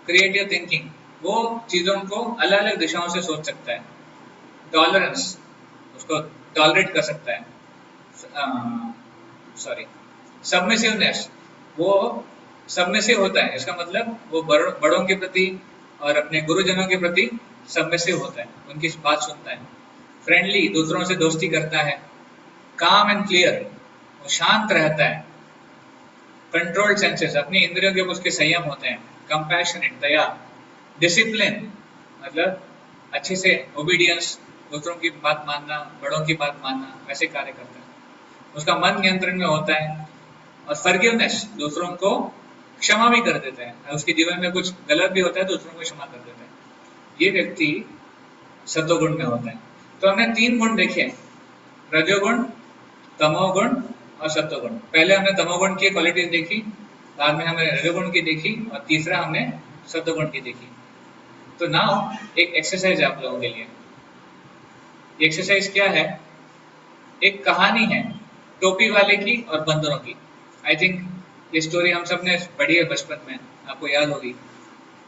क्रिएटिव थिंकिंग, वो चीजों को अलग अलग दिशाओं से सोच सकता है। टॉलरेंस, उसको टॉलरेट कर सकता है। सॉरी, सबमिसिवनेस, वो सबमिसिव होता है, इसका मतलब वो बड़ों के प्रति और अपने गुरुजनों के प्रति सबमिसिव होता है, उनकी बात सुनता है। फ्रेंडली, दूसरों से दोस्ती करता है। काम एंड क्लियर, वो शांत रहता है। कंट्रोल्ड सेंसेस, अपनी इंद्रियों के ऊपर उसके संयम होते हैं। कंपैशनेट, दया। डिसिप्लिन, मतलब अच्छे से ओबीडियंस, दूसरों की बात मानना, बड़ों की बात मानना, वैसे कार्य करता है। उसका मन नियंत्रण में होता है। और फॉरगिवनेस, दूसरों को क्षमा भी कर देता है, उसके जीवन में कुछ गलत भी होता है तो दूसरों को क्षमा कर देता है। ये व्यक्ति सतोगुण में होता है। तो हमने 3 गुण देखे, रजोगुण, तमोगुण और सत्वगुण। पहले हमने तमोगुण की क्वालिटीज देखी, बाद में हमने रजोगुण की देखी और तीसरा हमने सत्वगुण की देखी। तो नाउ एक एक्सरसाइज आप लोगों के लिए। एक्सरसाइज क्या है? एक कहानी है टोपी वाले की और बंदरों की। आई थिंक ये स्टोरी हम सब ने पढ़ी है बचपन में, आपको याद होगी।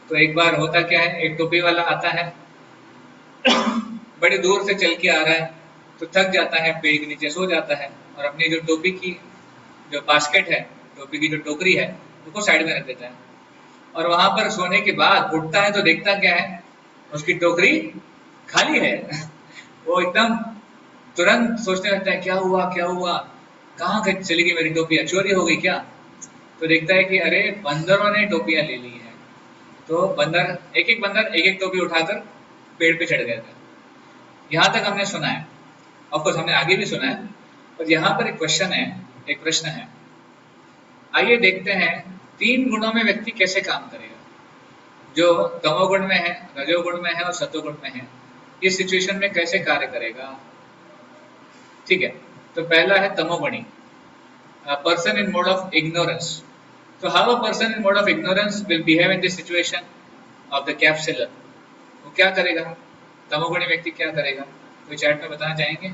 तो एक बार होता क्या है, एक टोपी वाला आता है, बड़ी दूर से चल के आ रहा है, तो थक जाता है, पेड़ के नीचे सो जाता है और अपनी जो टोपी की जो बास्केट है, टोपी की जो टोकरी है, उसको साइड में रख देता है। और वहां पर सोने के बाद उठता है तो देखता क्या है, उसकी टोकरी खाली है। वो एकदम तुरंत सोचने लगता है, क्या हुआ क्या हुआ, कहाँ चली गई मेरी टोपियाँ, चोरी हो गई क्या? तो देखता है कि अरे बंदरों ने टोपियाँ ले ली है। तो बंदर एक एक टोपी उठाकर पेड़ पे चढ़ गए थे। यहाँ तक हमने सुना है, ऑफकोर्स हमने आगे भी सुना है, पर यहाँ पर एक क्वेश्चन है, एक प्रश्न है। आइए देखते हैं 3 गुणों में व्यक्ति कैसे काम करेगा, जो तमोगुण में है, रजोगुण में है और सतोगुण में है। इस सिचुएशन में कैसे कार्य करेगा? ठीक है, तो पहला है तमोगुणी, person in mode of ignorance. तो how a person in mode of ignorance will behave in this situation of the cap seller. वो क्या करेगा? तमोगुणी व्यक्ति क्या करेगा? कोई चैट में बताना चाहेंगे?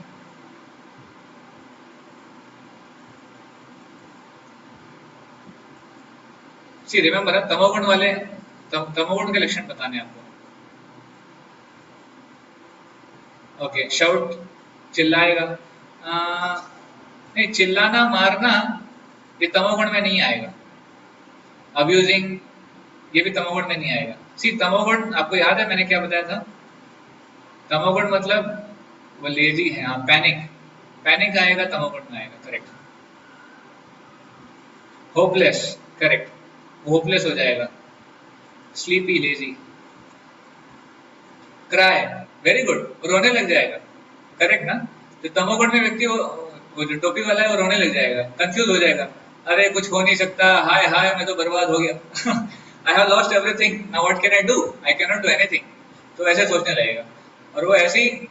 सी रिमेंबर, तमोगुण वाले तमोगुण के लक्षण बताने आपको। ओके, शाउट, चिल्लाएगा। नहीं, चिल्लाना मारना ये तमोगुण में नहीं आएगा। अब्यूजिंग, ये भी तमोगुण में नहीं आएगा। सी तमोगुण, आपको याद है मैंने क्या बताया था? तमोगुण मतलब वो लेजी है। हाँ, पैनिक, पैनिक आएगा, तमोगुण में आएगा। करेक्ट। होपलेस, करेक्ट, होपलेस हो जाएगा। Sleepy, lazy. Cry, very good, रोने लग जाएगा। करेक्ट ना? तो तमोगुण में व्यक्ति वो जो टोपी वाला है वो रोने लग जाएगा, कंफ्यूज हो जाएगा। अरे कुछ हो नहीं सकता, हाय हाय मैं तो बर्बाद हो गया। I have lost everything, now what can I do, I can not do anything. तो ऐसे सोचने लगेगा। और वो ऐसे ही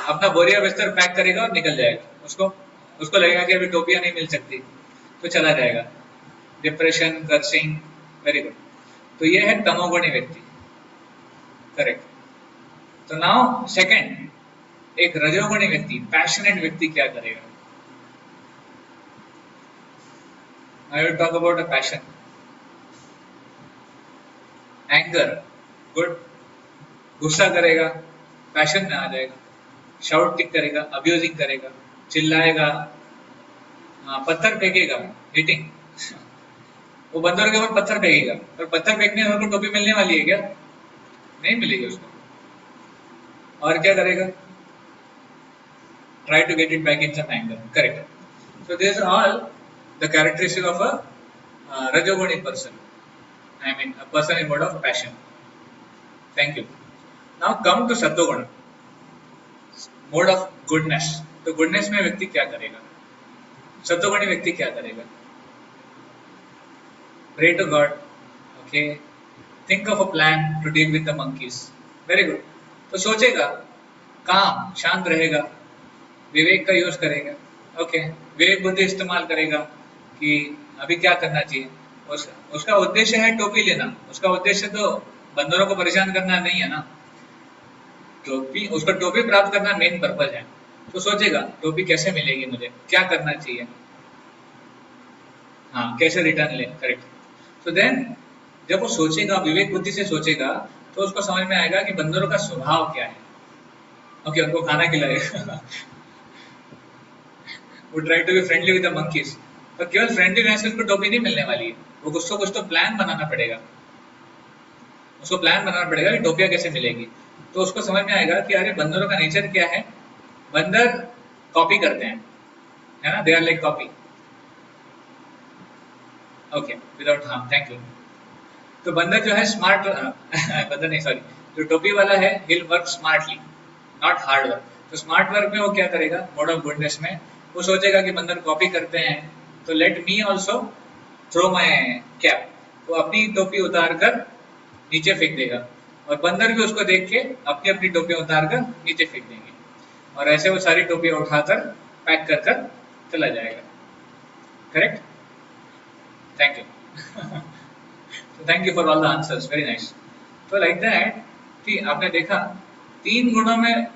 अपना बोरिया बिस्तर पैक करेगा और निकल जाएगा। उसको उसको लगेगा कि अभी टोपियां नहीं मिल सकती, तो चला जाएगा। Depression, cursing, very good. तो ये है तमोगुणी व्यक्ति, करेक्ट। तो नाउ सेकंड, एक रजोगुणी व्यक्ति, पैशनेट व्यक्ति क्या करेगा? I will talk about a passion. Anger, good, गुस्सा करेगा, पैशन में आ जाएगा, शाउटिंग करेगा, अब्यूजिंग करेगा, चिल्लाएगा, पत्थर फेंकेगा, हिटिंग। वो बंदरों के ऊपर पत्थर फेंकेगा, और पत्थर फेंकने में उनको टोपी मिलने वाली है क्या? नहीं मिलेगी उसको। और क्या करेगा? Try to get it back in some anger, correct. So this are all the characteristic of a रजोगुणी person, I mean a person in mode of passion. Thank you. Now come to सत्वगुण, mode of goodness. तो goodness में व्यक्ति क्या करेगा? सत्वगुणी व्यक्ति क्या करेगा? Pray to God, okay. Think of a plan to deal with the monkeys. Very good. तो सोचेगा, काम, शांत रहेगा, विवेक का यूज करेगा, ओके, विवेक बुद्धि इस्तेमाल करेगा कि अभी क्या करना चाहिए। उसका उद्देश्य है टोपी लेना, उसका उद्देश्य तो बंदरों को परेशान करना नहीं है ना। टोपी, उसका टोपी प्राप्त करना मेन पर्पज है। तो सोचेगा टोपी कैसे मिलेगी, मुझे क्या करना चाहिए, हाँ, कैसे रिटर्न ले, करेक्ट। तो देन जब वो सोचेगा, विवेक बुद्धि से सोचेगा, तो उसको समझ में आएगा कि बंदरों का स्वभाव क्या है। ओके, उनको खाना खिलाएगा। वो try to be friendly with the monkeys, पर केवल फ्रेंडली रहने से उसको टोपी नहीं मिलने वाली है। वो कुछ तो प्लान बनाना पड़ेगा, उसको प्लान बनाना पड़ेगा कि टोपियां कैसे मिलेगी। तो उसको समझ में आएगा कि अरे बंदरों का नेचर क्या है, बंदर कॉपी करते हैं, है ना, they are like copy, okay, without harm, thank you. तो बंदर जो है स्मार्ट, बंदर नहीं, सॉरी, जो टोपी वाला है, he'll work smartly, not hard work. तो स्मार्ट वर्क में वो क्या करेगा, मोड ऑफ गुडनेस में वो सोचेगा कि बंदर कॉपी करते हैं, तो let me also throw my cap. वो अपनी टोपी उतार कर नीचे फेंक देगा, और बंदर भी उसको देख के अपनी अपनी टोपियां उतार कर नीचे फेंक देंगे, और ऐसे वो सारी टोपियां उठाकर पैक कर कर चला जाएगा, correct. Thank you. Thank you for all the answers, very nice. तो लाइक दैट कि आपने देखा तीन गुणों में,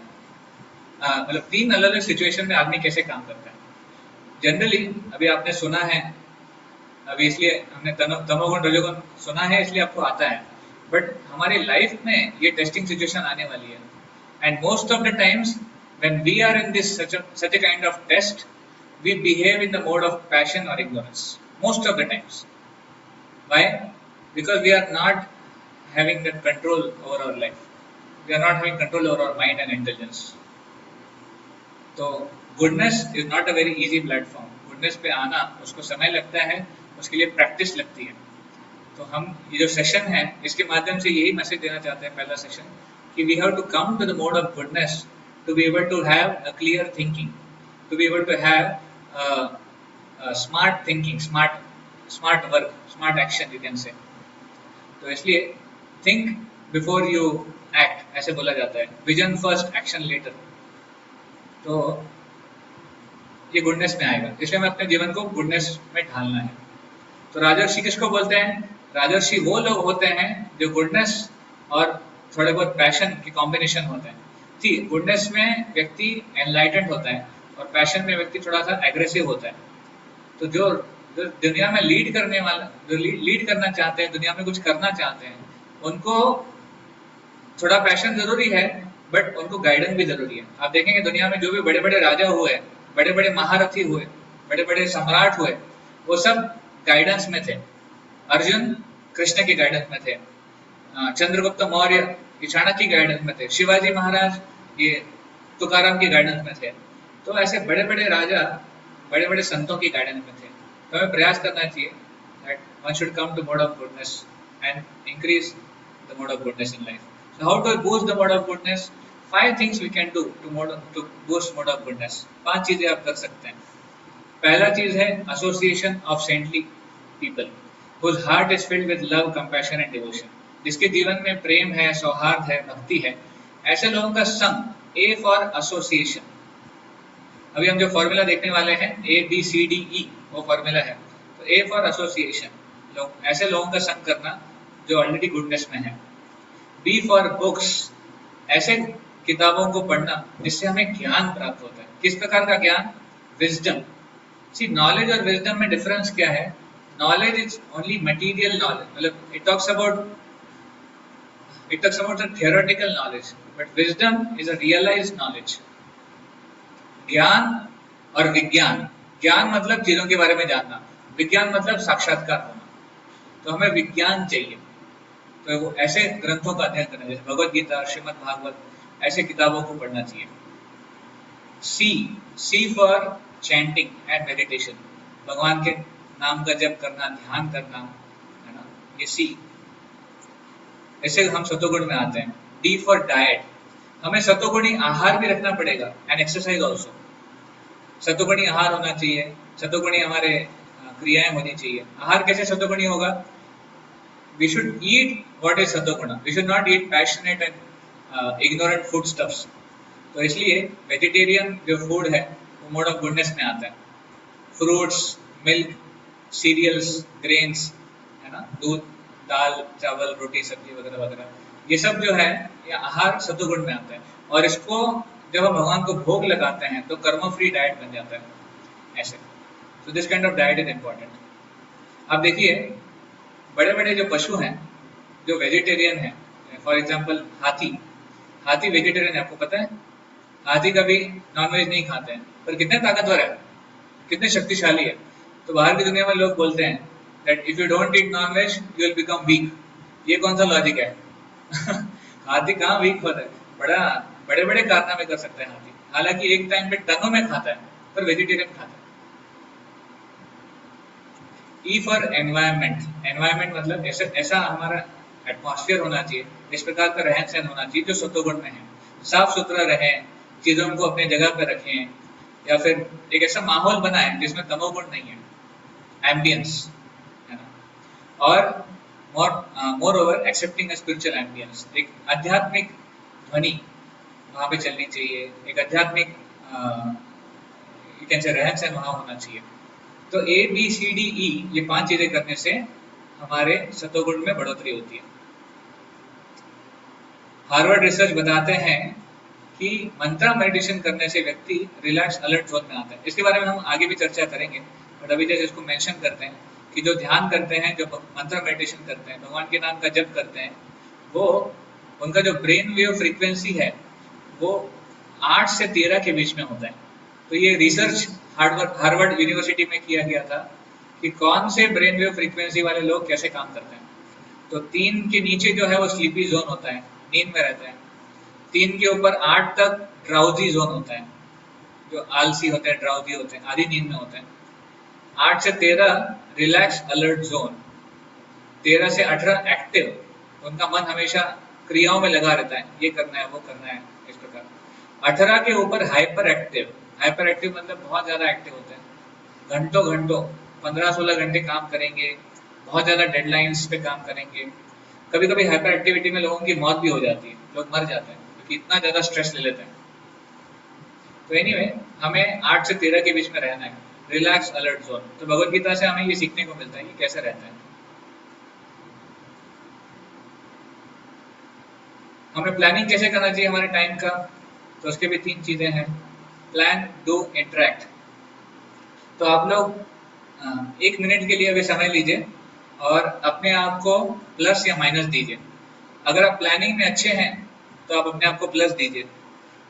मतलब तीन अलग अलग सिचुएशन में आदमी कैसे काम करता है। जनरली अभी आपने सुना है, अभी इसलिए हमने तमोगुण रजोगुण सुना है, इसलिए आपको आता है, बट हमारी लाइफ में ये टेस्टिंग सिचुएशन आने वाली है। And most of the times when we are in this such a kind of test, we behave in the mode of passion और ignorance most of the times. Why? Because we are not having that control over our life, we are not having control over our mind and intelligence. तो goodness is not a very easy platform. Goodness पे आना उसको समय लगता है, उसके लिए practice लगती है। तो हम ये जो सेशन है, इसके माध्यम से यही मैसेज देना चाहते हैं, पहला सेशन, कि we have to come to the mode of goodness to be able to have a clear thinking, to be able to have smart thinking, smart work, smart action, you can say. तो इसलिए think before you act, ऐसे बोला जाता है, vision first, action letter. तो ये goodness में आएगा, इसलिए हमें अपने जीवन को गुडनेस में ढालना है। तो राजर्षि किसको बोलते हैं? राजर्षि वो लोग होते हैं जो गुडनेस और थोड़े बहुत पैशन की कॉम्बिनेशन होते हैं। ठीक, गुडनेस में व्यक्ति एनलाइटेंड होता है, और पैशन में व्यक्ति थोड़ा सा एग्रेसिव होता है। तो जो दुनिया में लीड करने वाला, जो लीड करना चाहते हैं, दुनिया में कुछ करना चाहते हैं, उनको थोड़ा पैशन जरूरी है, बट उनको गाइडेंस भी जरूरी है। आप देखेंगे दुनिया में जो भी बड़े बड़े राजा हुए, बड़े बड़े महारथी हुए, बड़े बड़े सम्राट हुए, वो सब गाइडेंस में थे। अर्जुन कृष्ण की गाइडेंस में थे, चंद्रगुप्त मौर्य ये चाणक्य की गाइडेंस में थे, शिवाजी महाराज ये तुकाराम की गाइडेंस में थे। तो ऐसे बड़े बड़े राजा, बड़े बड़े संतों की गाइडेंस में थे। तो हमें प्रयास करना चाहिए that one should come to mode of goodness and increase the mode of goodness in life. So how to boost the mode of goodness? 5 things we can do to boost mode of goodness. 5 चीजें आप कर सकते हैं। पहला चीज है association of saintly people whose heart is filled with love, compassion and devotion. जिसके जीवन में प्रेम है, सौहार्द है, भक्ति है, ऐसे लोगों का संग ए फॉर एसोसिएशन। अभी हम जो फॉर्मूला देखने वाले हैं ABCDE वो फॉर्मूला है। तो ए फॉर एसोसिएशन, लोग ऐसे लोगों का संग करना जो ऑलरेडी गुडनेस में है। बी फॉर बुक्स, ऐसे किताबों को पढ़ना जिससे हमें ज्ञान प्राप्त होता है। किस प्रकार का ज्ञान? विजडम। सी नॉलेज और विजडम में डिफरेंस क्या है? Knowledge is only material knowledge, मतलब it talks about the theoretical knowledge, but wisdom is a realized knowledge. ज्ञान और विज्ञान, ज्ञान मतलब चीजों के बारे में जानना, विज्ञान मतलब साक्षात्कार होना। तो हमें विज्ञान चाहिए, तो वो ऐसे ग्रंथों का अध्ययन करना, जैसे भगवत गीता, श्रीमद् भागवत, ऐसे किताबों को पढ़ना चाहिए। सी फॉर चैंटिंग एंड मेडिटेशन, भगवान के नाम का जप करना, ध्यान करना, है ना, ये सी। ऐसे हम सतोगुण में आते हैं। डी फॉर डाइट, हमें सतोगुणी आहार भी रखना पड़ेगा एंड एक्सरसाइज ऑल्सो। सतोगुणी आहार होना चाहिए, सतोगुणी हमारे क्रियाएं होनी चाहिए। आहार कैसे सतोगुणी होगा? We should eat what is satoguna. We should not eat passionate and ignorant foodstuffs. तो इसलिए वेजिटेरियन जो फूड है वो मोड ऑफ गुडनेस में आता है। फ्रूट्स, मिल्क, सीरियल्स, ग्रेन्स, है ना, दूध, दाल, चावल, रोटी, सब्जी वगैरह वगैरह, ये सब जो है ये आहार सतोगुण में आता है। और इसको जब हम भगवान को भोग लगाते हैं तो कर्म फ्री डाइट बन जाता है ऐसे। तो this kind of diet is important. अब देखिए, बड़े बड़े जो पशु हैं जो वेजिटेरियन है, फॉर एग्जाम्पल हाथी, हाथी वेजिटेरियन है, आपको पता है? हाथी कभी नॉनवेज नहीं खाते हैं, पर कितने ताकतवर है, कितने शक्तिशाली है। तो बाहर की दुनिया में लोग बोलते हैं that if you don't eat nonveg you will become weak. ये कौन सा लॉजिक है? हाथी कहाँ वीक होता है, बड़े बड़े कारनामे कर सकते हैं हाथी। हालांकि एक टाइम पे टनों में खाता है, पर वेजिटेरियन खाता है। ई फॉर एनवायरमेंट, एनवायरमेंट मतलब ऐसा हमारा एटमॉस्फेयर होना चाहिए, इस प्रकार का रहन सहन होना चाहिए जो सतोगुण में है। साफ सुथरा रहें, चीजों को अपने जगह पर रखें, या फिर एक ऐसा माहौल बनाएं जिसमें तमोगुण नहीं है, एम्बियंस, है ना। और more over accepting a spiritual ambience, एक आध्यात्मिक ध्वनि वहाँ पे चलनी चाहिए, एक आध्यात्मिक रहन सहन वहाँ होना चाहिए। तो ABCDE ये 5 चीजें करने से हमारे सतोगुण में बढ़ोतरी होती है। हार्वर्ड रिसर्च बताते हैं कि मंत्रा मेडिटेशन करने से व्यक्ति रिलैक्स अलर्ट जोन में आता है। इसके बारे में हम आगे भी चर्चा करेंगे, बट अभी जैसे इसको मेंशन करते हैं कि जो ध्यान करते हैं, जो मंत्रा मेडिटेशन करते हैं, भगवान के नाम का जप करते हैं, वो उनका जो ब्रेन वेव फ्रीक्वेंसी है वो 8 से 13 के बीच में होता है। तो ये रिसर्च हार्वर्ड यूनिवर्सिटी में किया गया था कि कौन से ब्रेन वेव फ्रीक्वेंसी वाले लोग कैसे काम करते हैं। तो 3 के नीचे जो है वो स्लीपी जोन होता है, नींद में रहता है। 3 के ऊपर 8 तक ड्राउजी जोन होता है, जो आलसी होते हैं, ड्राउजी होते हैं, आधी नींद में होते हैं। 8 से 13 रिलैक्स अलर्ट जोन, 13 से 18 एक्टिव, उनका मन हमेशा क्रियाओं में लगा रहता है, ये करना है, वो करना है, इस प्रकार। 18 के ऊपर हाइपर एक्टिव, हाइपर एक्टिव मतलब बहुत ज्यादा एक्टिव होते हैं, घंटों घंटों 15-16 घंटे काम करेंगे, बहुत ज्यादा डेडलाइंस पे काम करेंगे। कभी कभी हाइपर एक्टिविटी में लोगों की मौत भी हो जाती है, लोग मर जाते हैं क्योंकि इतना ज्यादा स्ट्रेस ले लेते हैं। तो एनीवे, हमें 8 से 13 के बीच में रहना है, रिलैक्स अलर्ट जोन। तो भगवत गीता से हमें ये सीखने को मिलता है कि कैसे रहते हैं। हमें प्लानिंग कैसे करना चाहिए हमारे टाइम का, तो उसके भी 3 चीजें हैं, प्लान, डू, इंटरेक्ट। तो आप लोग 1 मिनट के लिए अभी समय लीजिए और अपने आप को प्लस या माइनस दीजिए। अगर आप प्लानिंग में अच्छे हैं तो आप अपने आप को प्लस दीजिए।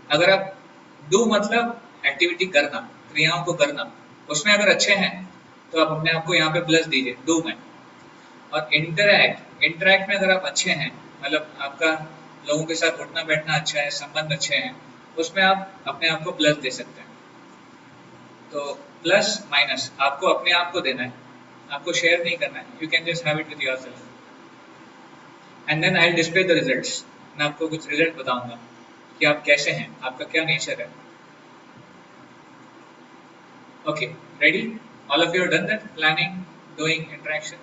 अगर आप डू मतलब एक्टिविटी करना, क्रियाओं को करना, उसमें अगर अच्छे हैं तो आप अपने आप को यहाँ पे प्लस दीजिए डू में। और इंटरैक्ट, इंटरैक्ट में अगर आप अच्छे हैं, मतलब आपका लोगों के साथ उठना बैठना अच्छा है, संबंध अच्छे हैं, उसमें आप अपने आप को प्लस दे सकते हैं। तो प्लस माइनस आपको अपने आप को देना है, आपको शेयर नहीं करना है। You can just have it with yourself and then I will display the results. मैं आपको कुछ रिजल्ट बताऊंगा कि आप कैसे हैं, आपका क्या नेचर है। Okay, ready? All of you done that, planning, doing, interaction?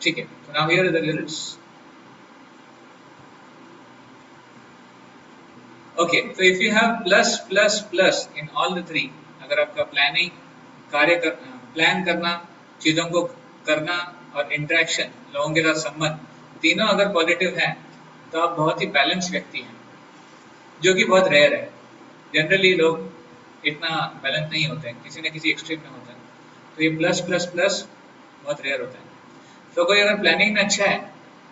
ठीक है, तो now here are the results. Okay, तो if you have plus plus plus in all the three, अगर आपका प्लानिंग, प्लान करना, चीज़ों को करना और इंटरेक्शन, लोगों के साथ संबंध, तीनों अगर पॉजिटिव हैं तो आप बहुत ही बैलेंस व्यक्ति हैं, जो कि बहुत रेयर है। जनरली लोग इतना बैलेंस नहीं होते हैं, किसी न किसी एक्सट्रीम में होता है। तो ये प्लस प्लस प्लस बहुत रेयर होता है। तो कोई अगर प्लानिंग में अच्छा है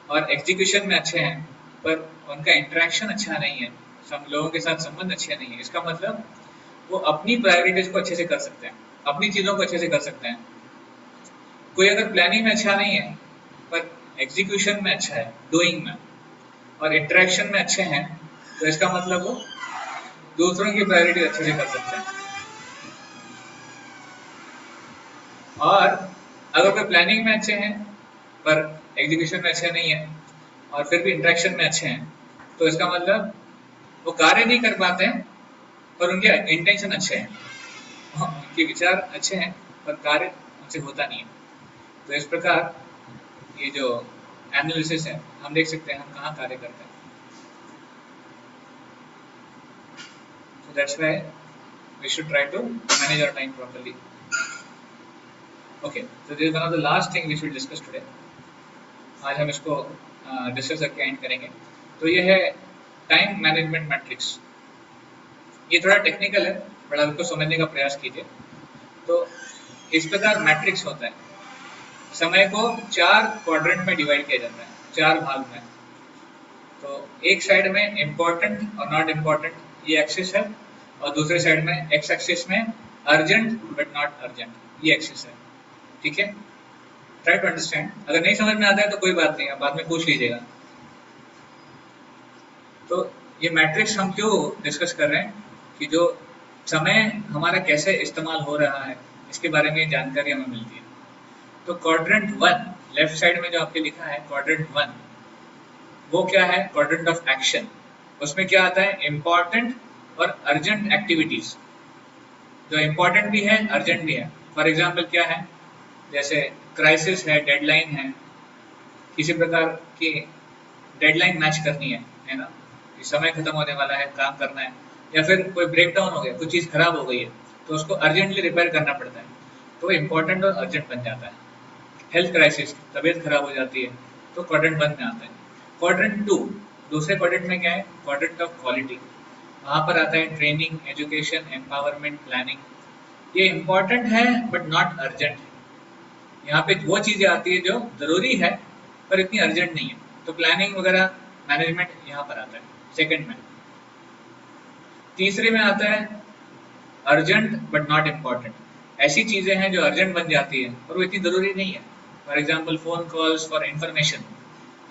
और एग्जीक्यूशन में अच्छे हैं, पर उनका इंटरेक्शन अच्छा नहीं है, सब लोगों के साथ संबंध अच्छे नहीं है, इसका मतलब वो अपनी प्रायोरिटीज को अच्छे से कर सकते हैं, अपनी चीज़ों को अच्छे से कर सकते हैं। कोई अगर प्लानिंग में अच्छा नहीं है पर एग्जीक्यूशन में अच्छा है, डूइंग में, और इंटरेक्शन में अच्छे हैं, तो इसका मतलब वो दूसरों की प्रायोरिटी अच्छे से कर सकते हैं। और अगर कोई प्लानिंग में अच्छे हैं पर एग्जीक्यूशन में अच्छे नहीं है और फिर भी इंटरेक्शन में अच्छे हैं, तो इसका मतलब वो कार्य नहीं कर पाते हैं पर उनके इंटेंशन अच्छे हैं, उनके विचार अच्छे हैं पर कार्य उनसे होता नहीं है। तो इस प्रकार ये जो एनालिसिस है, हम देख सकते हैं हम कहाँ कार्य करते हैं। So that's why we should try to manage our time properly. Okay, so this is one of the last thing we should discuss today. आज हम इसको डिस्कस करके एंड करेंगे। तो ये है टाइम मैनेजमेंट मैट्रिक्स। ये थोड़ा टेक्निकल है, बट आप इसको समझने का प्रयास कीजिए। तो इस प्रकार मैट्रिक्स होता है, समय को 4 क्वाड्रेंट में डिवाइड किया जाता है, 4 भाग में। तो एक साइड में इम्पोर्टेंट और नॉट इम्पोर्टेंट, ये एक्सिस है, और दूसरे साइड में एक्स एक्सिस में अर्जेंट बट नॉट अर्जेंट, ये एक्सिस है। ठीक है, ट्राई टू अंडरस्टैंड। अगर नहीं समझ में आता है तो कोई बात नहीं, आप बाद में पूछ लीजिएगा। तो ये मैट्रिक्स हम क्यों डिस्कस कर रहे हैं कि जो समय हमारा कैसे इस्तेमाल हो रहा है, इसके बारे में जानकारी हमें मिलती है। तो क्वाड्रेंट 1 लेफ्ट साइड में जो आपके लिखा है क्वाड्रेंट 1, वो क्या है? Quadrant of action. उसमें क्या आता है? इम्पॉर्टेंट और अर्जेंट एक्टिविटीज, जो इम्पॉर्टेंट भी है अर्जेंट भी है। फॉर एग्जाम्पल क्या है? जैसे क्राइसिस है, डेडलाइन है, किसी प्रकार की डेडलाइन मैच करनी है ना, समय खत्म होने वाला है, काम करना है, या फिर कोई ब्रेकडाउन हो गया, कुछ चीज़ खराब हो गई है तो उसको अर्जेंटली रिपेयर करना पड़ता है, तो इम्पोर्टेंट और अर्जेंट बन जाता है। हेल्थ क्राइसिस, तबीयत खराब हो जाती है, तो क्वाड्रेंट 1 में आता है। क्वाड्रेंट 2, दूसरे क्वाड्रेंट में क्या है? Quadrant of quality. वहाँ पर आता है ट्रेनिंग, एजुकेशन, एम्पावरमेंट, प्लानिंग। ये इम्पोर्टेंट है बट नॉट अर्जेंट है। यहाँ पे वो चीज़ें आती है जो ज़रूरी है पर इतनी अर्जेंट नहीं है, तो प्लानिंग वगैरह मैनेजमेंट यहाँ पर आता है सेकंड में। तीसरे में आता है अर्जेंट बट नॉट इम्पॉर्टेंट। ऐसी चीज़ें हैं जो अर्जेंट बन जाती है और वो इतनी ज़रूरी नहीं है। For example phone calls for information,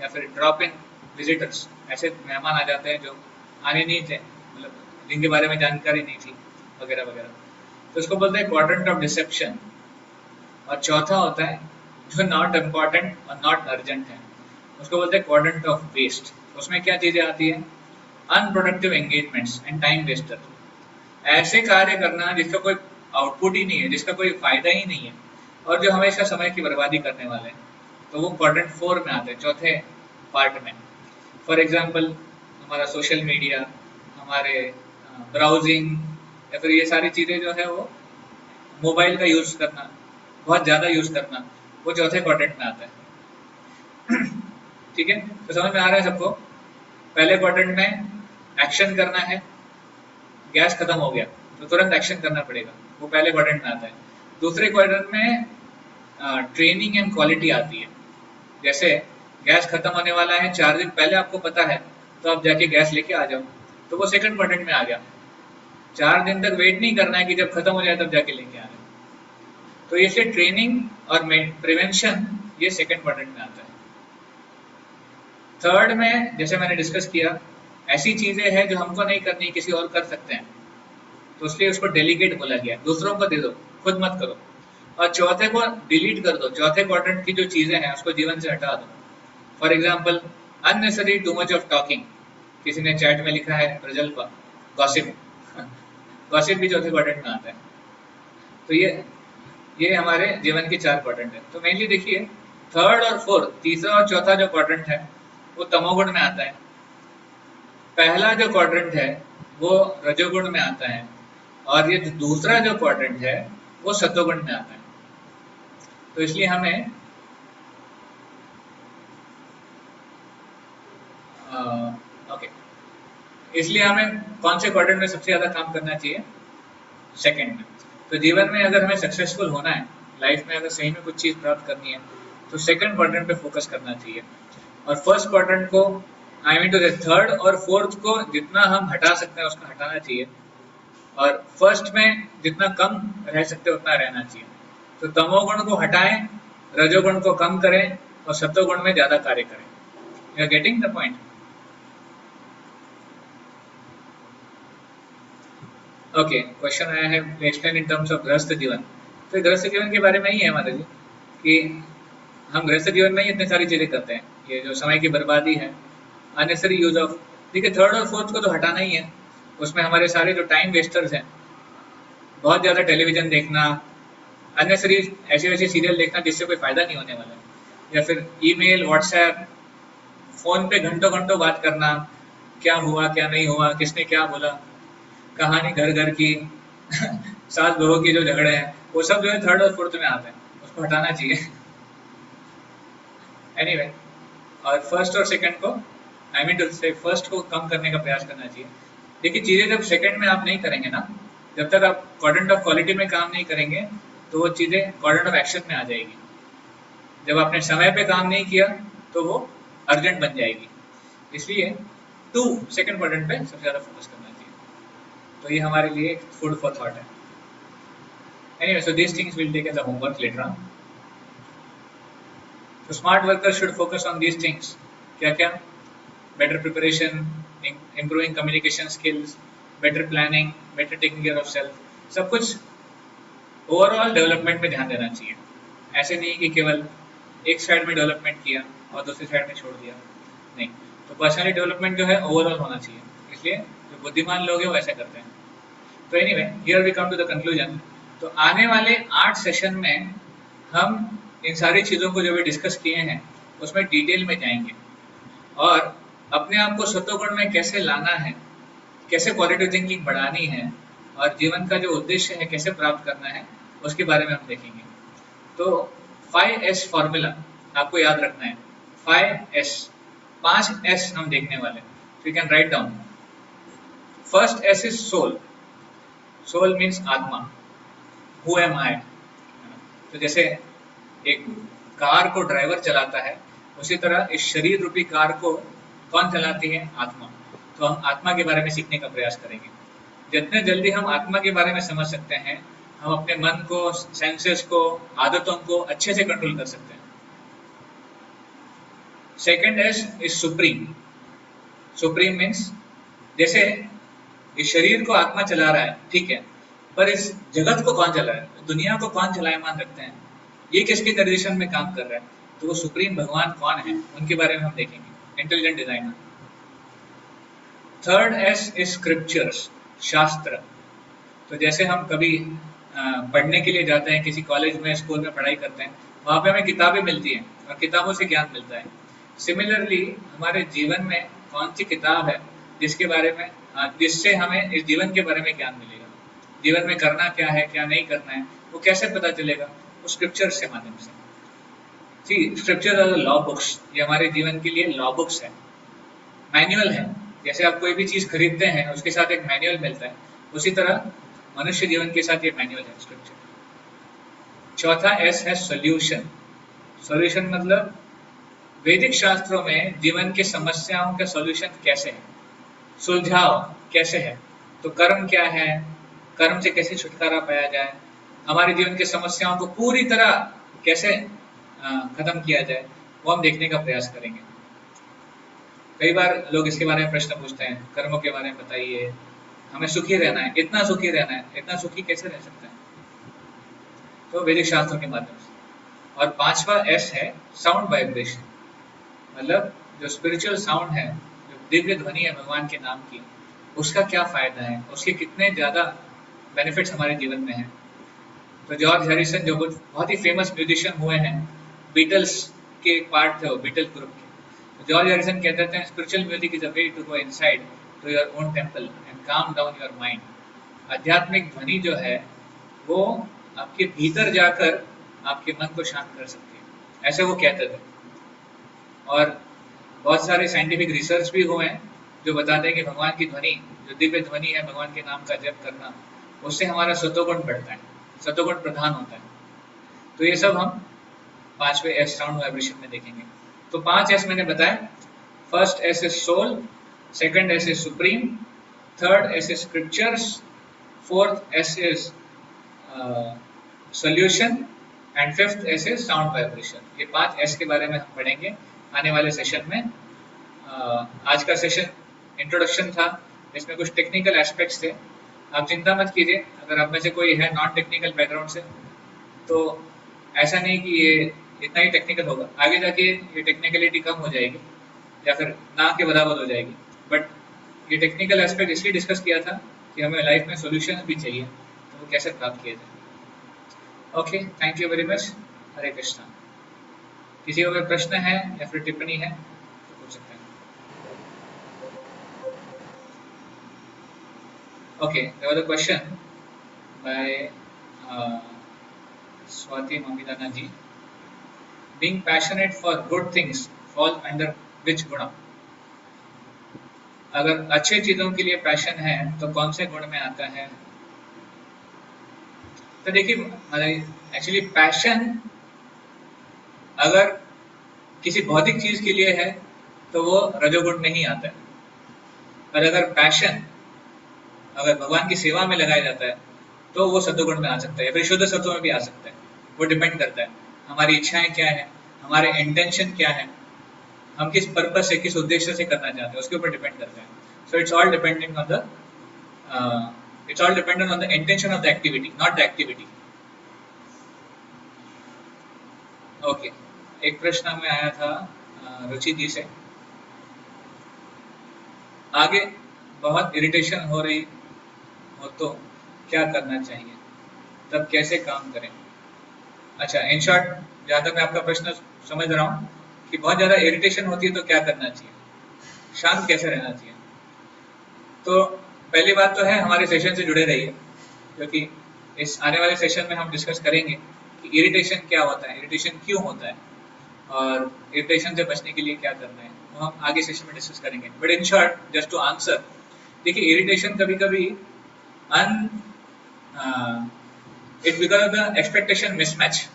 या फिर ड्रॉप इन विजिटर्स, ऐसे मेहमान आ जाते हैं जो आने नहीं थे, मतलब जिनके बारे में जानकारी नहीं थी, वगैरह वगैरह। तो इसको बोलते हैं क्वाड्रेंट ऑफ डिसेप्शन। और चौथा होता है जो नॉट इम्पॉर्टेंट और नॉट अर्जेंट है, उसको बोलते हैं क्वाड्रेंट ऑफ वेस्ट। उसमें क्या चीज़ें आती हैं? Unproductive engagements and time Wester, ऐसे कार्य करना जिसका कोई आउटपुट ही नहीं है, जिसका कोई फायदा ही नहीं है, और जो हमेशा समय की बर्बादी करने वाले हैं, तो वो क्वाड्रेंट 4 में आते हैं, चौथे पार्ट में। फॉर एग्जाम्पल हमारा सोशल मीडिया, हमारे ब्राउजिंग, या फिर ये सारी चीज़ें जो है वो मोबाइल का यूज़ करना, बहुत ज़्यादा यूज़ करना, वो चौथे क्वाड्रेंट में आता है। ठीक है, तो समझ में आ रहा है सबको? पहले क्वाड्रेंट में एक्शन करना है, गैस खत्म हो गया तो तुरंत एक्शन करना पड़ेगा, वो पहले क्वाड्रेंट में आता है। दूसरे क्वाड्रेंट में ट्रेनिंग एंड क्वालिटी आती है। जैसे गैस खत्म होने वाला है, 4 दिन पहले आपको पता है, तो आप जाके गैस लेके आ जाओ, तो वो सेकंड क्वाड्रेंट में आ गया। 4 दिन तक वेट नहीं करना है कि जब खत्म हो जाए तब जाके लेके आ जाओ। तो ये ट्रेनिंग और प्रिवेंशन, ये सेकंड क्वाड्रेंट में आता है। थर्ड में जैसे मैंने डिस्कस किया, ऐसी चीजें हैं जो हमको नहीं करनी, किसी और कर सकते हैं, तो इसलिए उसको डेलीगेट बोला गया, दूसरों को दे दो, खुद मत करो। और चौथे को डिलीट कर दो, चौथे क्वाड्रेंट की जो चीजें हैं उसको जीवन से हटा दो। For example unnecessary too much of talking, किसी ने चैट में लिखा है प्रजल का गॉसिप, गॉसिप भी चौथे क्वाड्रेंट में आता है। तो ये हमारे जीवन के 4 क्वाड्रेंट है। तो मेनली देखिए थर्ड और फोर्थ, तीसरा और चौथा जो क्वाड्रेंट है वो तमोगुण में आता है। पहला जो क्वाड्रेंट है वो रजोगुण में आता है, और ये दूसरा जो क्वाड्रेंट है वो सत्वगुण में आता है। तो इसलिए हमें ओके, इसलिए हमें कौन से क्वाड्रेंट में सबसे ज्यादा काम करना चाहिए? सेकंड में। तो जीवन में अगर हमें सक्सेसफुल होना है, लाइफ में अगर सही में कुछ चीज प्राप्त करनी है, तो सेकंड क्वाड्रेंट पे फोकस करना चाहिए। और फर्स्ट क्वाड्रेंट को, आई मीन टू से थर्ड और फोर्थ को जितना हम हटा सकते हैं उसको हटाना चाहिए, और फर्स्ट में जितना कम रह सकते हैं उतना रहना चाहिए। तो तमोगुण को हटाएं, रजोगुण को कम करें, और सत्वगुण में ज्यादा कार्य करें। You are getting the point? Okay, question आया है, एक्सप्लेन इन टर्म्स ऑफ गृहस्थ जीवन। तो गृहस्थ जीवन के बारे में ही है माता जी कि हम गृहस्थ जीवन में ही इतनी सारी चीजें करते हैं। ये जो समय की बर्बादी है, अननेसेसरी यूज ऑफ, देखिए थर्ड और फोर्थ को तो हटाना ही है। उसमें हमारे सारे जो टाइम वेस्टर्स हैं, बहुत ज्यादा टेलीविजन देखना, अननेसेसरी ऐसी वैसी सीरियल देखना जिससे कोई फायदा नहीं होने वाला है, या फिर ईमेल, व्हाट्सएप, फोन पे घंटों घंटों बात करना, क्या हुआ क्या नहीं हुआ, किसने क्या बोला, कहानी घर घर की सास बहू की जो झगड़े हैं, वो सब जो है थर्ड और फोर्थ में आते हैं, उसको हटाना चाहिए। एनीवे, और फर्स्ट और सेकंड को, आई मीन टू से फर्स्ट को कम करने का प्रयास करना चाहिए। देखिए चीजें जब सेकंड में आप नहीं करेंगे ना, जब तक आप क्वाड्रेंट ऑफ क्वालिटी में काम नहीं करेंगे, तो वो चीजें क्वाड्रेंट ऑफ एक्शन में आ जाएगी। जब आपने समय पे काम नहीं किया तो वो अर्जेंट बन जाएगी। इसलिए टू सेकंड क्वाड्रेंट पे सबसे ज्यादा फोकस करना चाहिए। तो ये हमारे लिए फूड फॉर थॉट है। Anyway, so these things we'll take as a homework later on. So smart workers should focus on these things. क्या क्या? Better preparation, improving communication skills, better planning, better taking care of self. सब कुछ overall development पे ध्यान देना चाहिए। ऐसे नहीं कि केवल एक साइड में डेवलपमेंट किया और दूसरी साइड में छोड़ दिया, नहीं। तो पर्सनली डेवलपमेंट जो है ओवरऑल होना चाहिए। इसलिए जो बुद्धिमान लोग हैं वो ऐसा करते हैं। तो anyway, here we come to the conclusion. तो आने वाले 8 सेशन में हम इन सारी चीज़ों को जो भी डिस्कस किए हैं उसमें डिटेल में जाएंगे, और अपने आप को सत्वगुण में कैसे लाना है, कैसे पॉजिटिव थिंकिंग बढ़ानी है, और जीवन का जो उद्देश्य है कैसे प्राप्त करना है, उसके बारे में हम देखेंगे। तो 5S फॉर्मूला आपको याद रखना है। 5S, 5S हम देखने वाले। You can write down. First S is soul. Soul means आत्मा। Who am I? तो जैसे एक कार को ड्राइवर चलाता है, उसी तरह इस शरीर रूपी कार को कौन चलाती है? आत्मा। तो हम आत्मा के बारे में सीखने का प्रयास करेंगे। जितने जल्दी हम आत्मा के बारे में समझ सकते हैं, हम अपने मन को, सेंसेस को, आदतों को अच्छे से कंट्रोल कर सकते हैं। Second S is supreme. Supreme means जैसे इस शरीर को आत्मा चला रहा है, ठीक है, पर इस जगत को कौन चला है, दुनिया को कौन चलायमान रखते हैं, ये किसके निर्देशन में काम कर रहा है? तो वो सुप्रीम भगवान कौन है, उनके बारे में हम देखेंगे। Intelligent designer. Third S is scriptures, शास्त्र। तो जैसे हम कभी पढ़ने के लिए जाते हैं, किसी कॉलेज में, स्कूल में पढ़ाई करते हैं, वहाँ पे हमें किताबें मिलती हैं और किताबों से ज्ञान मिलता है। सिमिलरली हमारे जीवन में कौन सी किताब है जिसके बारे में, जिससे हमें इस जीवन के बारे में ज्ञान मिलेगा, जीवन में करना क्या है, क्या नहीं करना है, वो कैसे पता चलेगा? वो स्क्रिप्चर्स के माध्यम से। सी, स्क्रिप्चर आर लॉ बुक्स। ये हमारे जीवन के लिए लॉ बुक्स है, मैनुअल है। जैसे आप कोई भी चीज खरीदते हैं, उसके साथ एक मैनुअल मिलता है, उसी तरह मनुष्य जीवन के साथ ये मैनुअल है, स्क्रिप्चर। चौथा एस है सोल्यूशन। सोल्यूशन मतलब वैदिक शास्त्रों में जीवन की समस्याओं का सोल्यूशन कैसे है, सुलझाव कैसे है। तो कर्म क्या है, कर्म से कैसे छुटकारा पाया जाए, हमारे जीवन की समस्याओं को पूरी तरह कैसे खत्म किया जाए, वो हम देखने का प्रयास करेंगे। कई बार लोग इसके बारे में प्रश्न पूछते हैं, कर्मों के बारे में बताइए, हमें सुखी रहना है, इतना सुखी रहना है, इतना सुखी कैसे रह सकते हैं? तो वैदिक शास्त्रों के माध्यम से। और पांचवा एस है साउंड वाइब्रेशन। मतलब जो स्पिरिचुअल साउंड है, जो दिव्य ध्वनि है भगवान के नाम की, उसका क्या फायदा है, उसके कितने ज्यादा बेनिफिट्स हमारे जीवन में हैं। तो जॉर्ज हैरिसन जो बहुत ही फेमस म्यूजिशियन हुए हैं, बीटल्स के एक पार्ट थे वो, बीटल ग्रुप के। तो जॉर्ज हैरिसन कहते थे spiritual music is a way to go inside to your own temple and calm down your mind. आध्यात्मिक ध्वनि जो है वो आपके भीतर जाकर आपके मन को शांत कर सकती है, ऐसे वो कहते थे। और बहुत सारे साइंटिफिक रिसर्च भी हुए हैं जो बताते हैं कि भगवान की ध्वनि, जो दिव्य ध्वनि है भगवान के नाम का जप करना, उससे हमारा सत्वगुण बढ़ता है, सत्वगुण प्रधान होता है। तो ये सब हम 5वें एस साउंड वाइब्रेशन में देखेंगे। तो 5 एस मैंने बताया। First S is soul, second S is supreme, third S is scriptures, fourth S is solution and fifth S is sound vibration. ये 5 एस के बारे में हम पढ़ेंगे आने वाले सेशन में। आज का सेशन इंट्रोडक्शन था, इसमें कुछ टेक्निकल एस्पेक्ट्स थे। आप चिंता मत कीजिए, अगर आप में से कोई है नॉन टेक्निकल बैकग्राउंड से, तो ऐसा नहीं कि ये इतना ही टेक्निकल होगा, आगे जाके ये टेक्निकलिटी कम हो जाएगी या फिर ना के बराबर हो जाएगी। बट ये टेक्निकल एस्पेक्ट इसलिए डिस्कस किया था कि हमें लाइफ में सॉल्यूशन भी चाहिए, तो वो कैसे प्राप्त किया जाए। Okay, thank you very much. Hare Krishna. किसी को कोई प्रश्न है या फिर टिप्पणी है तो पूछ सकते हैं। Okay, there was a question by Swati Mamidana ji. Being passionate for good things fall under which guna? अगर अच्छे चीजों के लिए पैशन है तो कौन से गुण में आता है? तो देखिए, एक्चुअली पैशन अगर किसी भौतिक चीज के लिए है तो वो रजोगुण में ही आता है, और अगर पैशन अगर भगवान की सेवा में लगाया जाता है तो वो सत्वगुण में आ सकता है या फिर शुद्ध सत्व में भी आ सकता है। वो डिपेंड करता है हमारी इच्छाएं क्या है, हमारे इंटेंशन क्या है, हम किस पर्पज से, किस उद्देश्य से करना चाहते हैं, उसके ऊपर डिपेंड करता है। So it's all dependent on the intention of the activity, not the activity. Okay, एक प्रश्न हमें आया था रुचि जी से। आगे बहुत इरिटेशन हो रही हो तो क्या करना चाहिए, तब कैसे काम करें? अच्छा, इन शॉर्ट जहाँ तक मैं आपका प्रश्न समझ रहा हूँ कि बहुत ज़्यादा इरिटेशन होती है तो क्या करना चाहिए, शांत कैसे रहना चाहिए। तो पहली बात तो है हमारे सेशन से जुड़े रहिए, क्योंकि इस आने वाले सेशन में हम डिस्कस करेंगे कि इरिटेशन क्या होता है, इरिटेशन क्यों होता है, और इरिटेशन से बचने के लिए क्या करना है, वो हम आगे सेशन में डिस्कस करेंगे। But in short, just to answer, देखिए इरिटेशन कभी कभी it because of the expectation mismatch.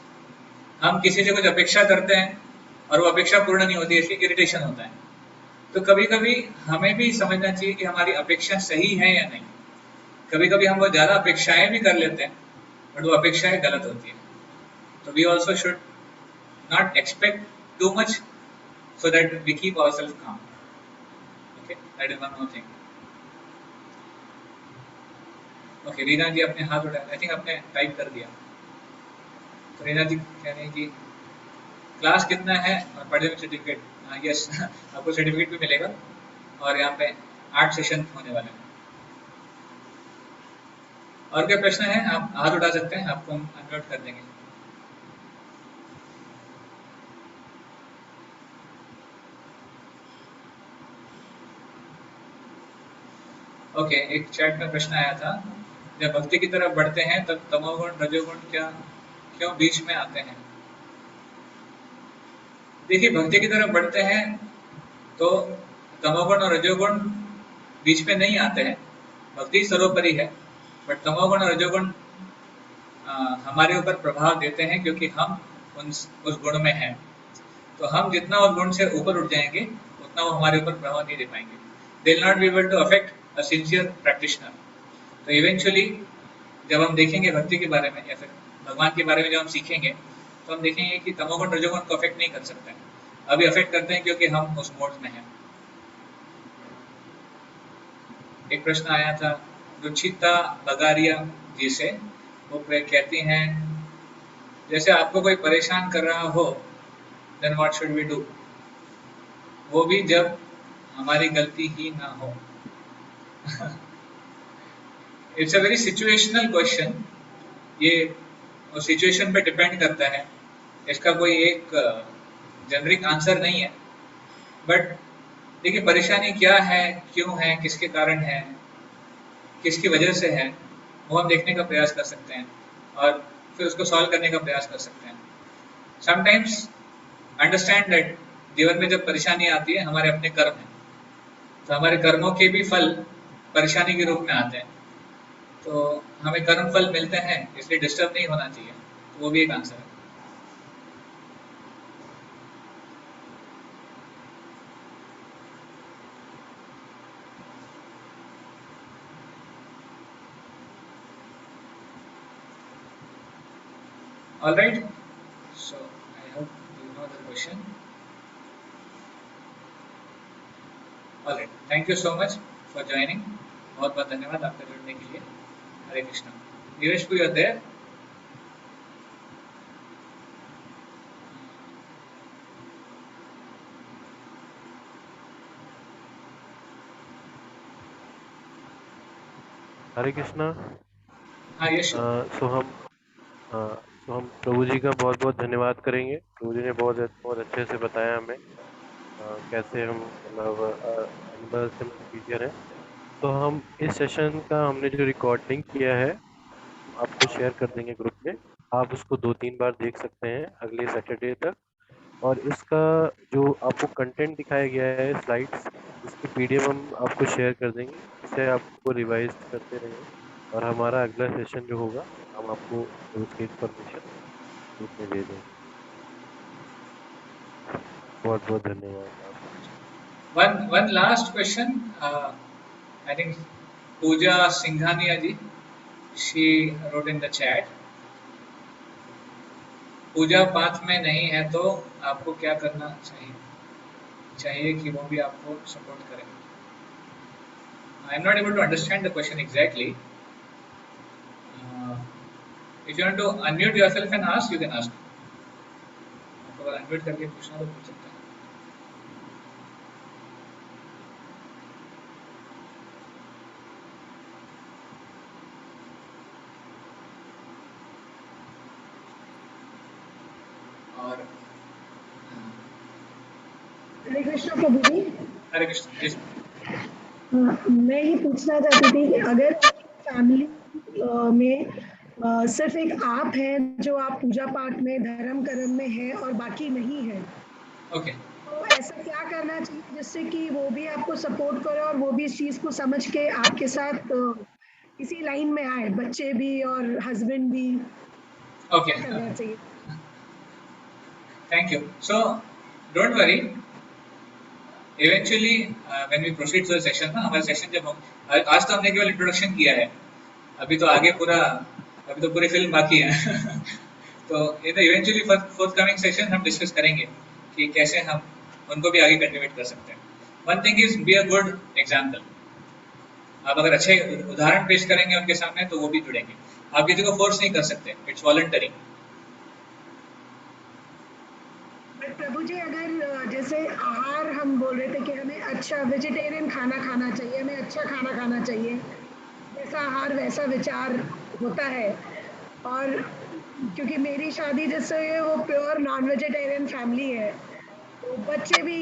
हम किसी से कुछ अपेक्षा करते हैं और वो अपेक्षा पूर्ण नहीं होती, इसलिए इरिटेशन होता है। तो कभी कभी हमें भी समझना चाहिए कि हमारी अपेक्षा सही है या नहीं। कभी कभी हम बहुत ज्यादा अपेक्षाएं भी कर लेते हैं बट वो अपेक्षाएं गलत होती है। तो we also should not expect too much so that we keep ourselves calm. Okay, that is one more thing. Okay, Reena ji अपने हाथ उठाया, आई थिंक आपने टाइप कर दिया। तो रीना जी कह रहे हैं कि क्लास कितना है और पढ़े में सर्टिफिकेट? यस, आपको सर्टिफिकेट भी मिलेगा और यहाँ पे 8 सेशन होने वाले हैं। और क्या प्रश्न है आप हाथ उठा सकते हैं, आपको हम अनम्यूट कर देंगे। ओके, एक चैट में प्रश्न आया था, जब भक्ति की तरफ बढ़ते हैं तब तमोगुण रजोगुण क्यों बीच में आते हैं? देखिए, भक्ति की तरफ बढ़ते हैं तो तमोगुण और रजोगुण बीच में नहीं आते हैं, भक्ति सर्वोपरि है। बट तमोगुण और रजोगुण हमारे ऊपर प्रभाव देते हैं क्योंकि हम उस गुण में हैं। तो हम जितना उस गुण से ऊपर उठ जाएंगे उतना वो हमारे ऊपर प्रभाव नहीं दे पाएंगे। They will not be able to affect a sincere practitioner. तो इवेंचुअली जब हम देखेंगे भक्ति के बारे में या फिर भगवान के बारे में जब हम सीखेंगे तो हम देखेंगे कि तमोगुण रजोगुण को अफेक्ट नहीं कर सकते हैं। अभी अफेक्ट करते हैं क्योंकि हम उस मोड में हैं। एक प्रश्न आया था रुचिता बगारिया जी से, वो कहती हैं जैसे आपको कोई परेशान कर रहा हो then what should we do, वो भी जब हमारी गलती ही ना हो। It's a very situational question, ये उस सिचुएशन पे डिपेंड करता है, इसका कोई एक जेनरिक आंसर नहीं है। बट देखिए परेशानी क्या है, क्यों है, किसके कारण है, किसकी वजह से है, वो हम देखने का प्रयास कर सकते हैं और फिर उसको सॉल्व करने का प्रयास कर सकते हैं। समटाइम्स अंडरस्टैंड दैट जीवन में जब परेशानी आती है हमारे अपने कर्म हैं, तो हमारे कर्मों के भी फल परेशानी के रूप में आते हैं, तो हमें कर्म फल मिलते हैं, इसलिए डिस्टर्ब नहीं होना चाहिए, तो वो भी एक आंसर है। All right, so I hope you know the question. All right, thank you so much for joining. बहुत बहुत धन्यवाद आपका जुड़ने के लिए। हरे Krishna. Neeraj you are there? हरे कृष्णा। हाँ यश। सो हम प्रभु जी का बहुत बहुत धन्यवाद करेंगे। प्रभु जी ने बहुत बहुत अच्छे से बताया हमें कैसे हम मतलब एनिमल से सुपीरियर हैं। तो हम इस सेशन का हमने जो रिकॉर्डिंग किया है हम आपको शेयर कर देंगे ग्रुप में। आप उसको 2-3 बार देख सकते हैं अगले सैटरडे तक। और इसका जो आपको कंटेंट दिखाया गया है स्लाइड्स, इसकी पीडीएफ हम आपको शेयर कर देंगे। इसे आपको रिवाइज करते रहें और हमारा अगला सेशन जो होगा हम आपको उसकी इंफॉर्मेशन ग्रुप में दे देंगे। बहुत बहुत धन्यवाद आपका। One last question. I think Pooja Singhania ji, she wrote in the chat. पूजा पाठ में नहीं है तो आपको क्या करना चाहिए, चाहिए कि वो भी आपको सपोर्ट करें। I am not able to understand the question exactly. If you want to unmute yourself and ask, you can ask. आपको अगर अनम्यूट करके पूछना तो पूछ सकते हैं। और हरे कृष्ण प्रभु जी। हरे कृष्ण जी। मैं ये पूछना चाहती थी कि अगर फैमिली में सिर्फ एक आप हैं जो आप पूजा पाठ में धर्म कर्म में है और बाकी नहीं है, ओके। तो ऐसा क्या करना चाहिए जिससे कि वो भी आपको सपोर्ट करे और वो भी इस चीज को समझ के आपके साथ इसी लाइन में आए, बच्चे भी और हस्बैंड भी, ओके, क्या करना चाहिए? Thank you. So don't worry, eventually when we proceed to the session ना, हमारा सेशन जब हम आज तो हमने केवल इंट्रोडक्शन किया है, अभी तो आगे पूरा, अभी तो पूरी फिल्म बाकी है। तो in the eventually fourth coming session हम डिस्कस करेंगे कि कैसे हम उनको भी आगे कंट्रीब्यूट कर सकते हैं। One thing is be a good example. आप अगर अच्छे उदाहरण पेश करेंगे उनके सामने तो वो भी जुड़ेंगे। आप किसी को फोर्स नहीं कर सकते, इट्स वॉलंटरी। बट प्रभु जी, अगर जैसे आहार हम बोल रहे थे कि हमें अच्छा वेजिटेरियन खाना खाना चाहिए, हमें अच्छा खाना खाना चाहिए, जैसा आहार वैसा विचार होता है। और क्योंकि मेरी शादी जिससे है वो प्योर नॉन वेजिटेरियन फैमिली है, तो बच्चे भी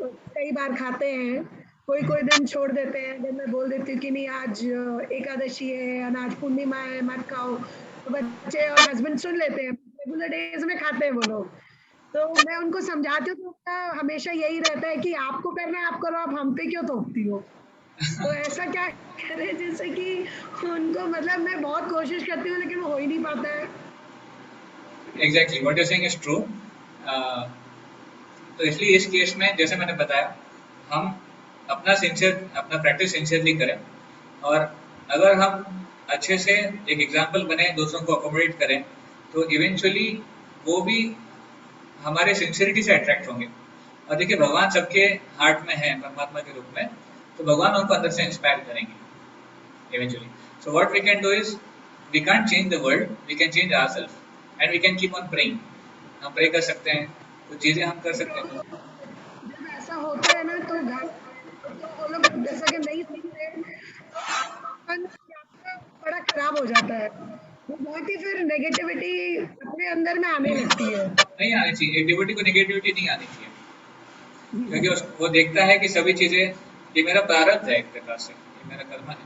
कई बार खाते हैं, कोई कोई दिन छोड़ देते हैं। अगर मैं बोल देती हूँ कि नहीं आज एकादशी है, अनाज पूर्णिमा है, मत खाओ, तो बच्चे और हस्बैंड सुन लेते हैं, रेगुलर डेज में खाते हैं वो लोग। तो मैं उनको समझाती हूँ, तो उनका हमेशा यही रहता है कि आपको करना है आप करो, आप हम पे क्यों थोपती हो। तो ऐसा क्या करें जिससे कि उनको, मतलब मैं बहुत कोशिश करती हूँ लेकिन वो हो ही नहीं पाता है। Exactly what you saying is true. तो इसलिए इस केस में जैसे मैंने बताया, हम अपना प्रैक्टिस सिंसियरली करें, और अगर हम अच्छे से एक एग्जाम्पल बने, दूसरों को अकोमोडेट करें, तो इवेंचुअली वो भी हमारे सिंसियरिटी से अट्रैक्ट होंगे। और देखिए भगवान सबके हार्ट में है परमात्मा के रूप में, तो भगवान उनको अंदर से इंस्पायर करेंगे eventually. So what we can do is, we can't change the world, we can change ourselves, and we can keep on praying. हम प्रे कर सकते हैं, कुछ चीजें हम कर तो सकते प्रभु हैं। जी, जब ऐसा होता है ना तो घर, तो वो लोग जैसा कि नहीं सुनते, तो मन बड़ा खराब हो जाता है, वो बहुत ही फिर नेगेटिविटी अपने अंदर में आने लगती है। नहीं आनी चाहिए, डिवोटी को नेगेटिविटी नहीं आनी चाहिए। क्योंकि वो देखता है कि सभी चीजें, ये मेरा प्रारब्ध है, एक प्रकार से ये मेरा कर्म है।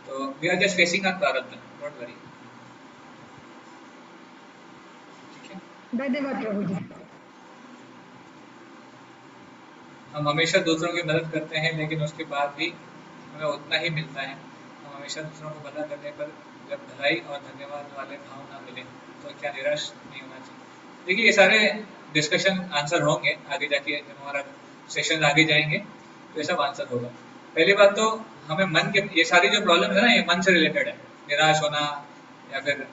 तो we are just facing our प्रारब्ध, डोंट वरी। ठीक है। धन्यवाद प्रभु जी। हम हमेशा दूसरों की मदद करते हैं, लेकिन उसके बाद भी हमें उतना ही मिलता है। हम हमेशा दूसरों को भला करने पर जब भलाई और धन्यवाद वाले भाव ना मिले तो क्या निराश नहीं होना चाहिए। देखिए, ये सारे डिस्कशन आंसर होंगे आगे जाके, जब हमारा सेशन आगे जाएंगे तो ये सब आंसर होगा। पहली बात तो हमें मन के, ये सारी जो प्रॉब्लम है ना, ये मन से रिलेटेड है। निराश होना या फिर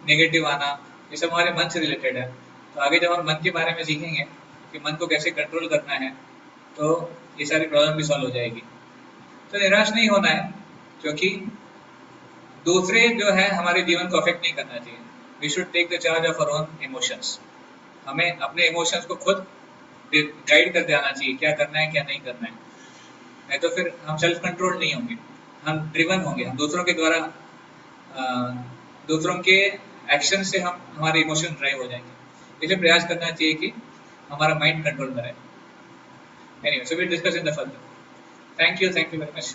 नेगेटिव आना, ये सब हमारे मन से रिलेटेड है। तो आगे जब हम मन के बारे में सीखेंगे कि मन को कैसे कंट्रोल करना है, तो ये सारी प्रॉब्लम भी सॉल्व हो जाएगी। तो निराश नहीं होना है, क्योंकि दूसरे जो है हमारे जीवन को अफेक्ट नहीं करना चाहिए। We should take the charge of our own emotions. हमें अपने इमोशंस को खुद गाइड करते आना चाहिए, क्या करना है क्या नहीं करना है। नहीं तो फिर हम सेल्फ कंट्रोल नहीं होंगे, हम ड्रिवन होंगे। हम दूसरों के द्वारा, दूसरों के एक्शन से हम, हमारे इमोशन ड्राइव हो जाएंगे। इसलिए प्रयास करना चाहिए कि हमारा माइंड कंट्रोल में रहे। Anyway, so we'll discuss in the further. Thank you very much.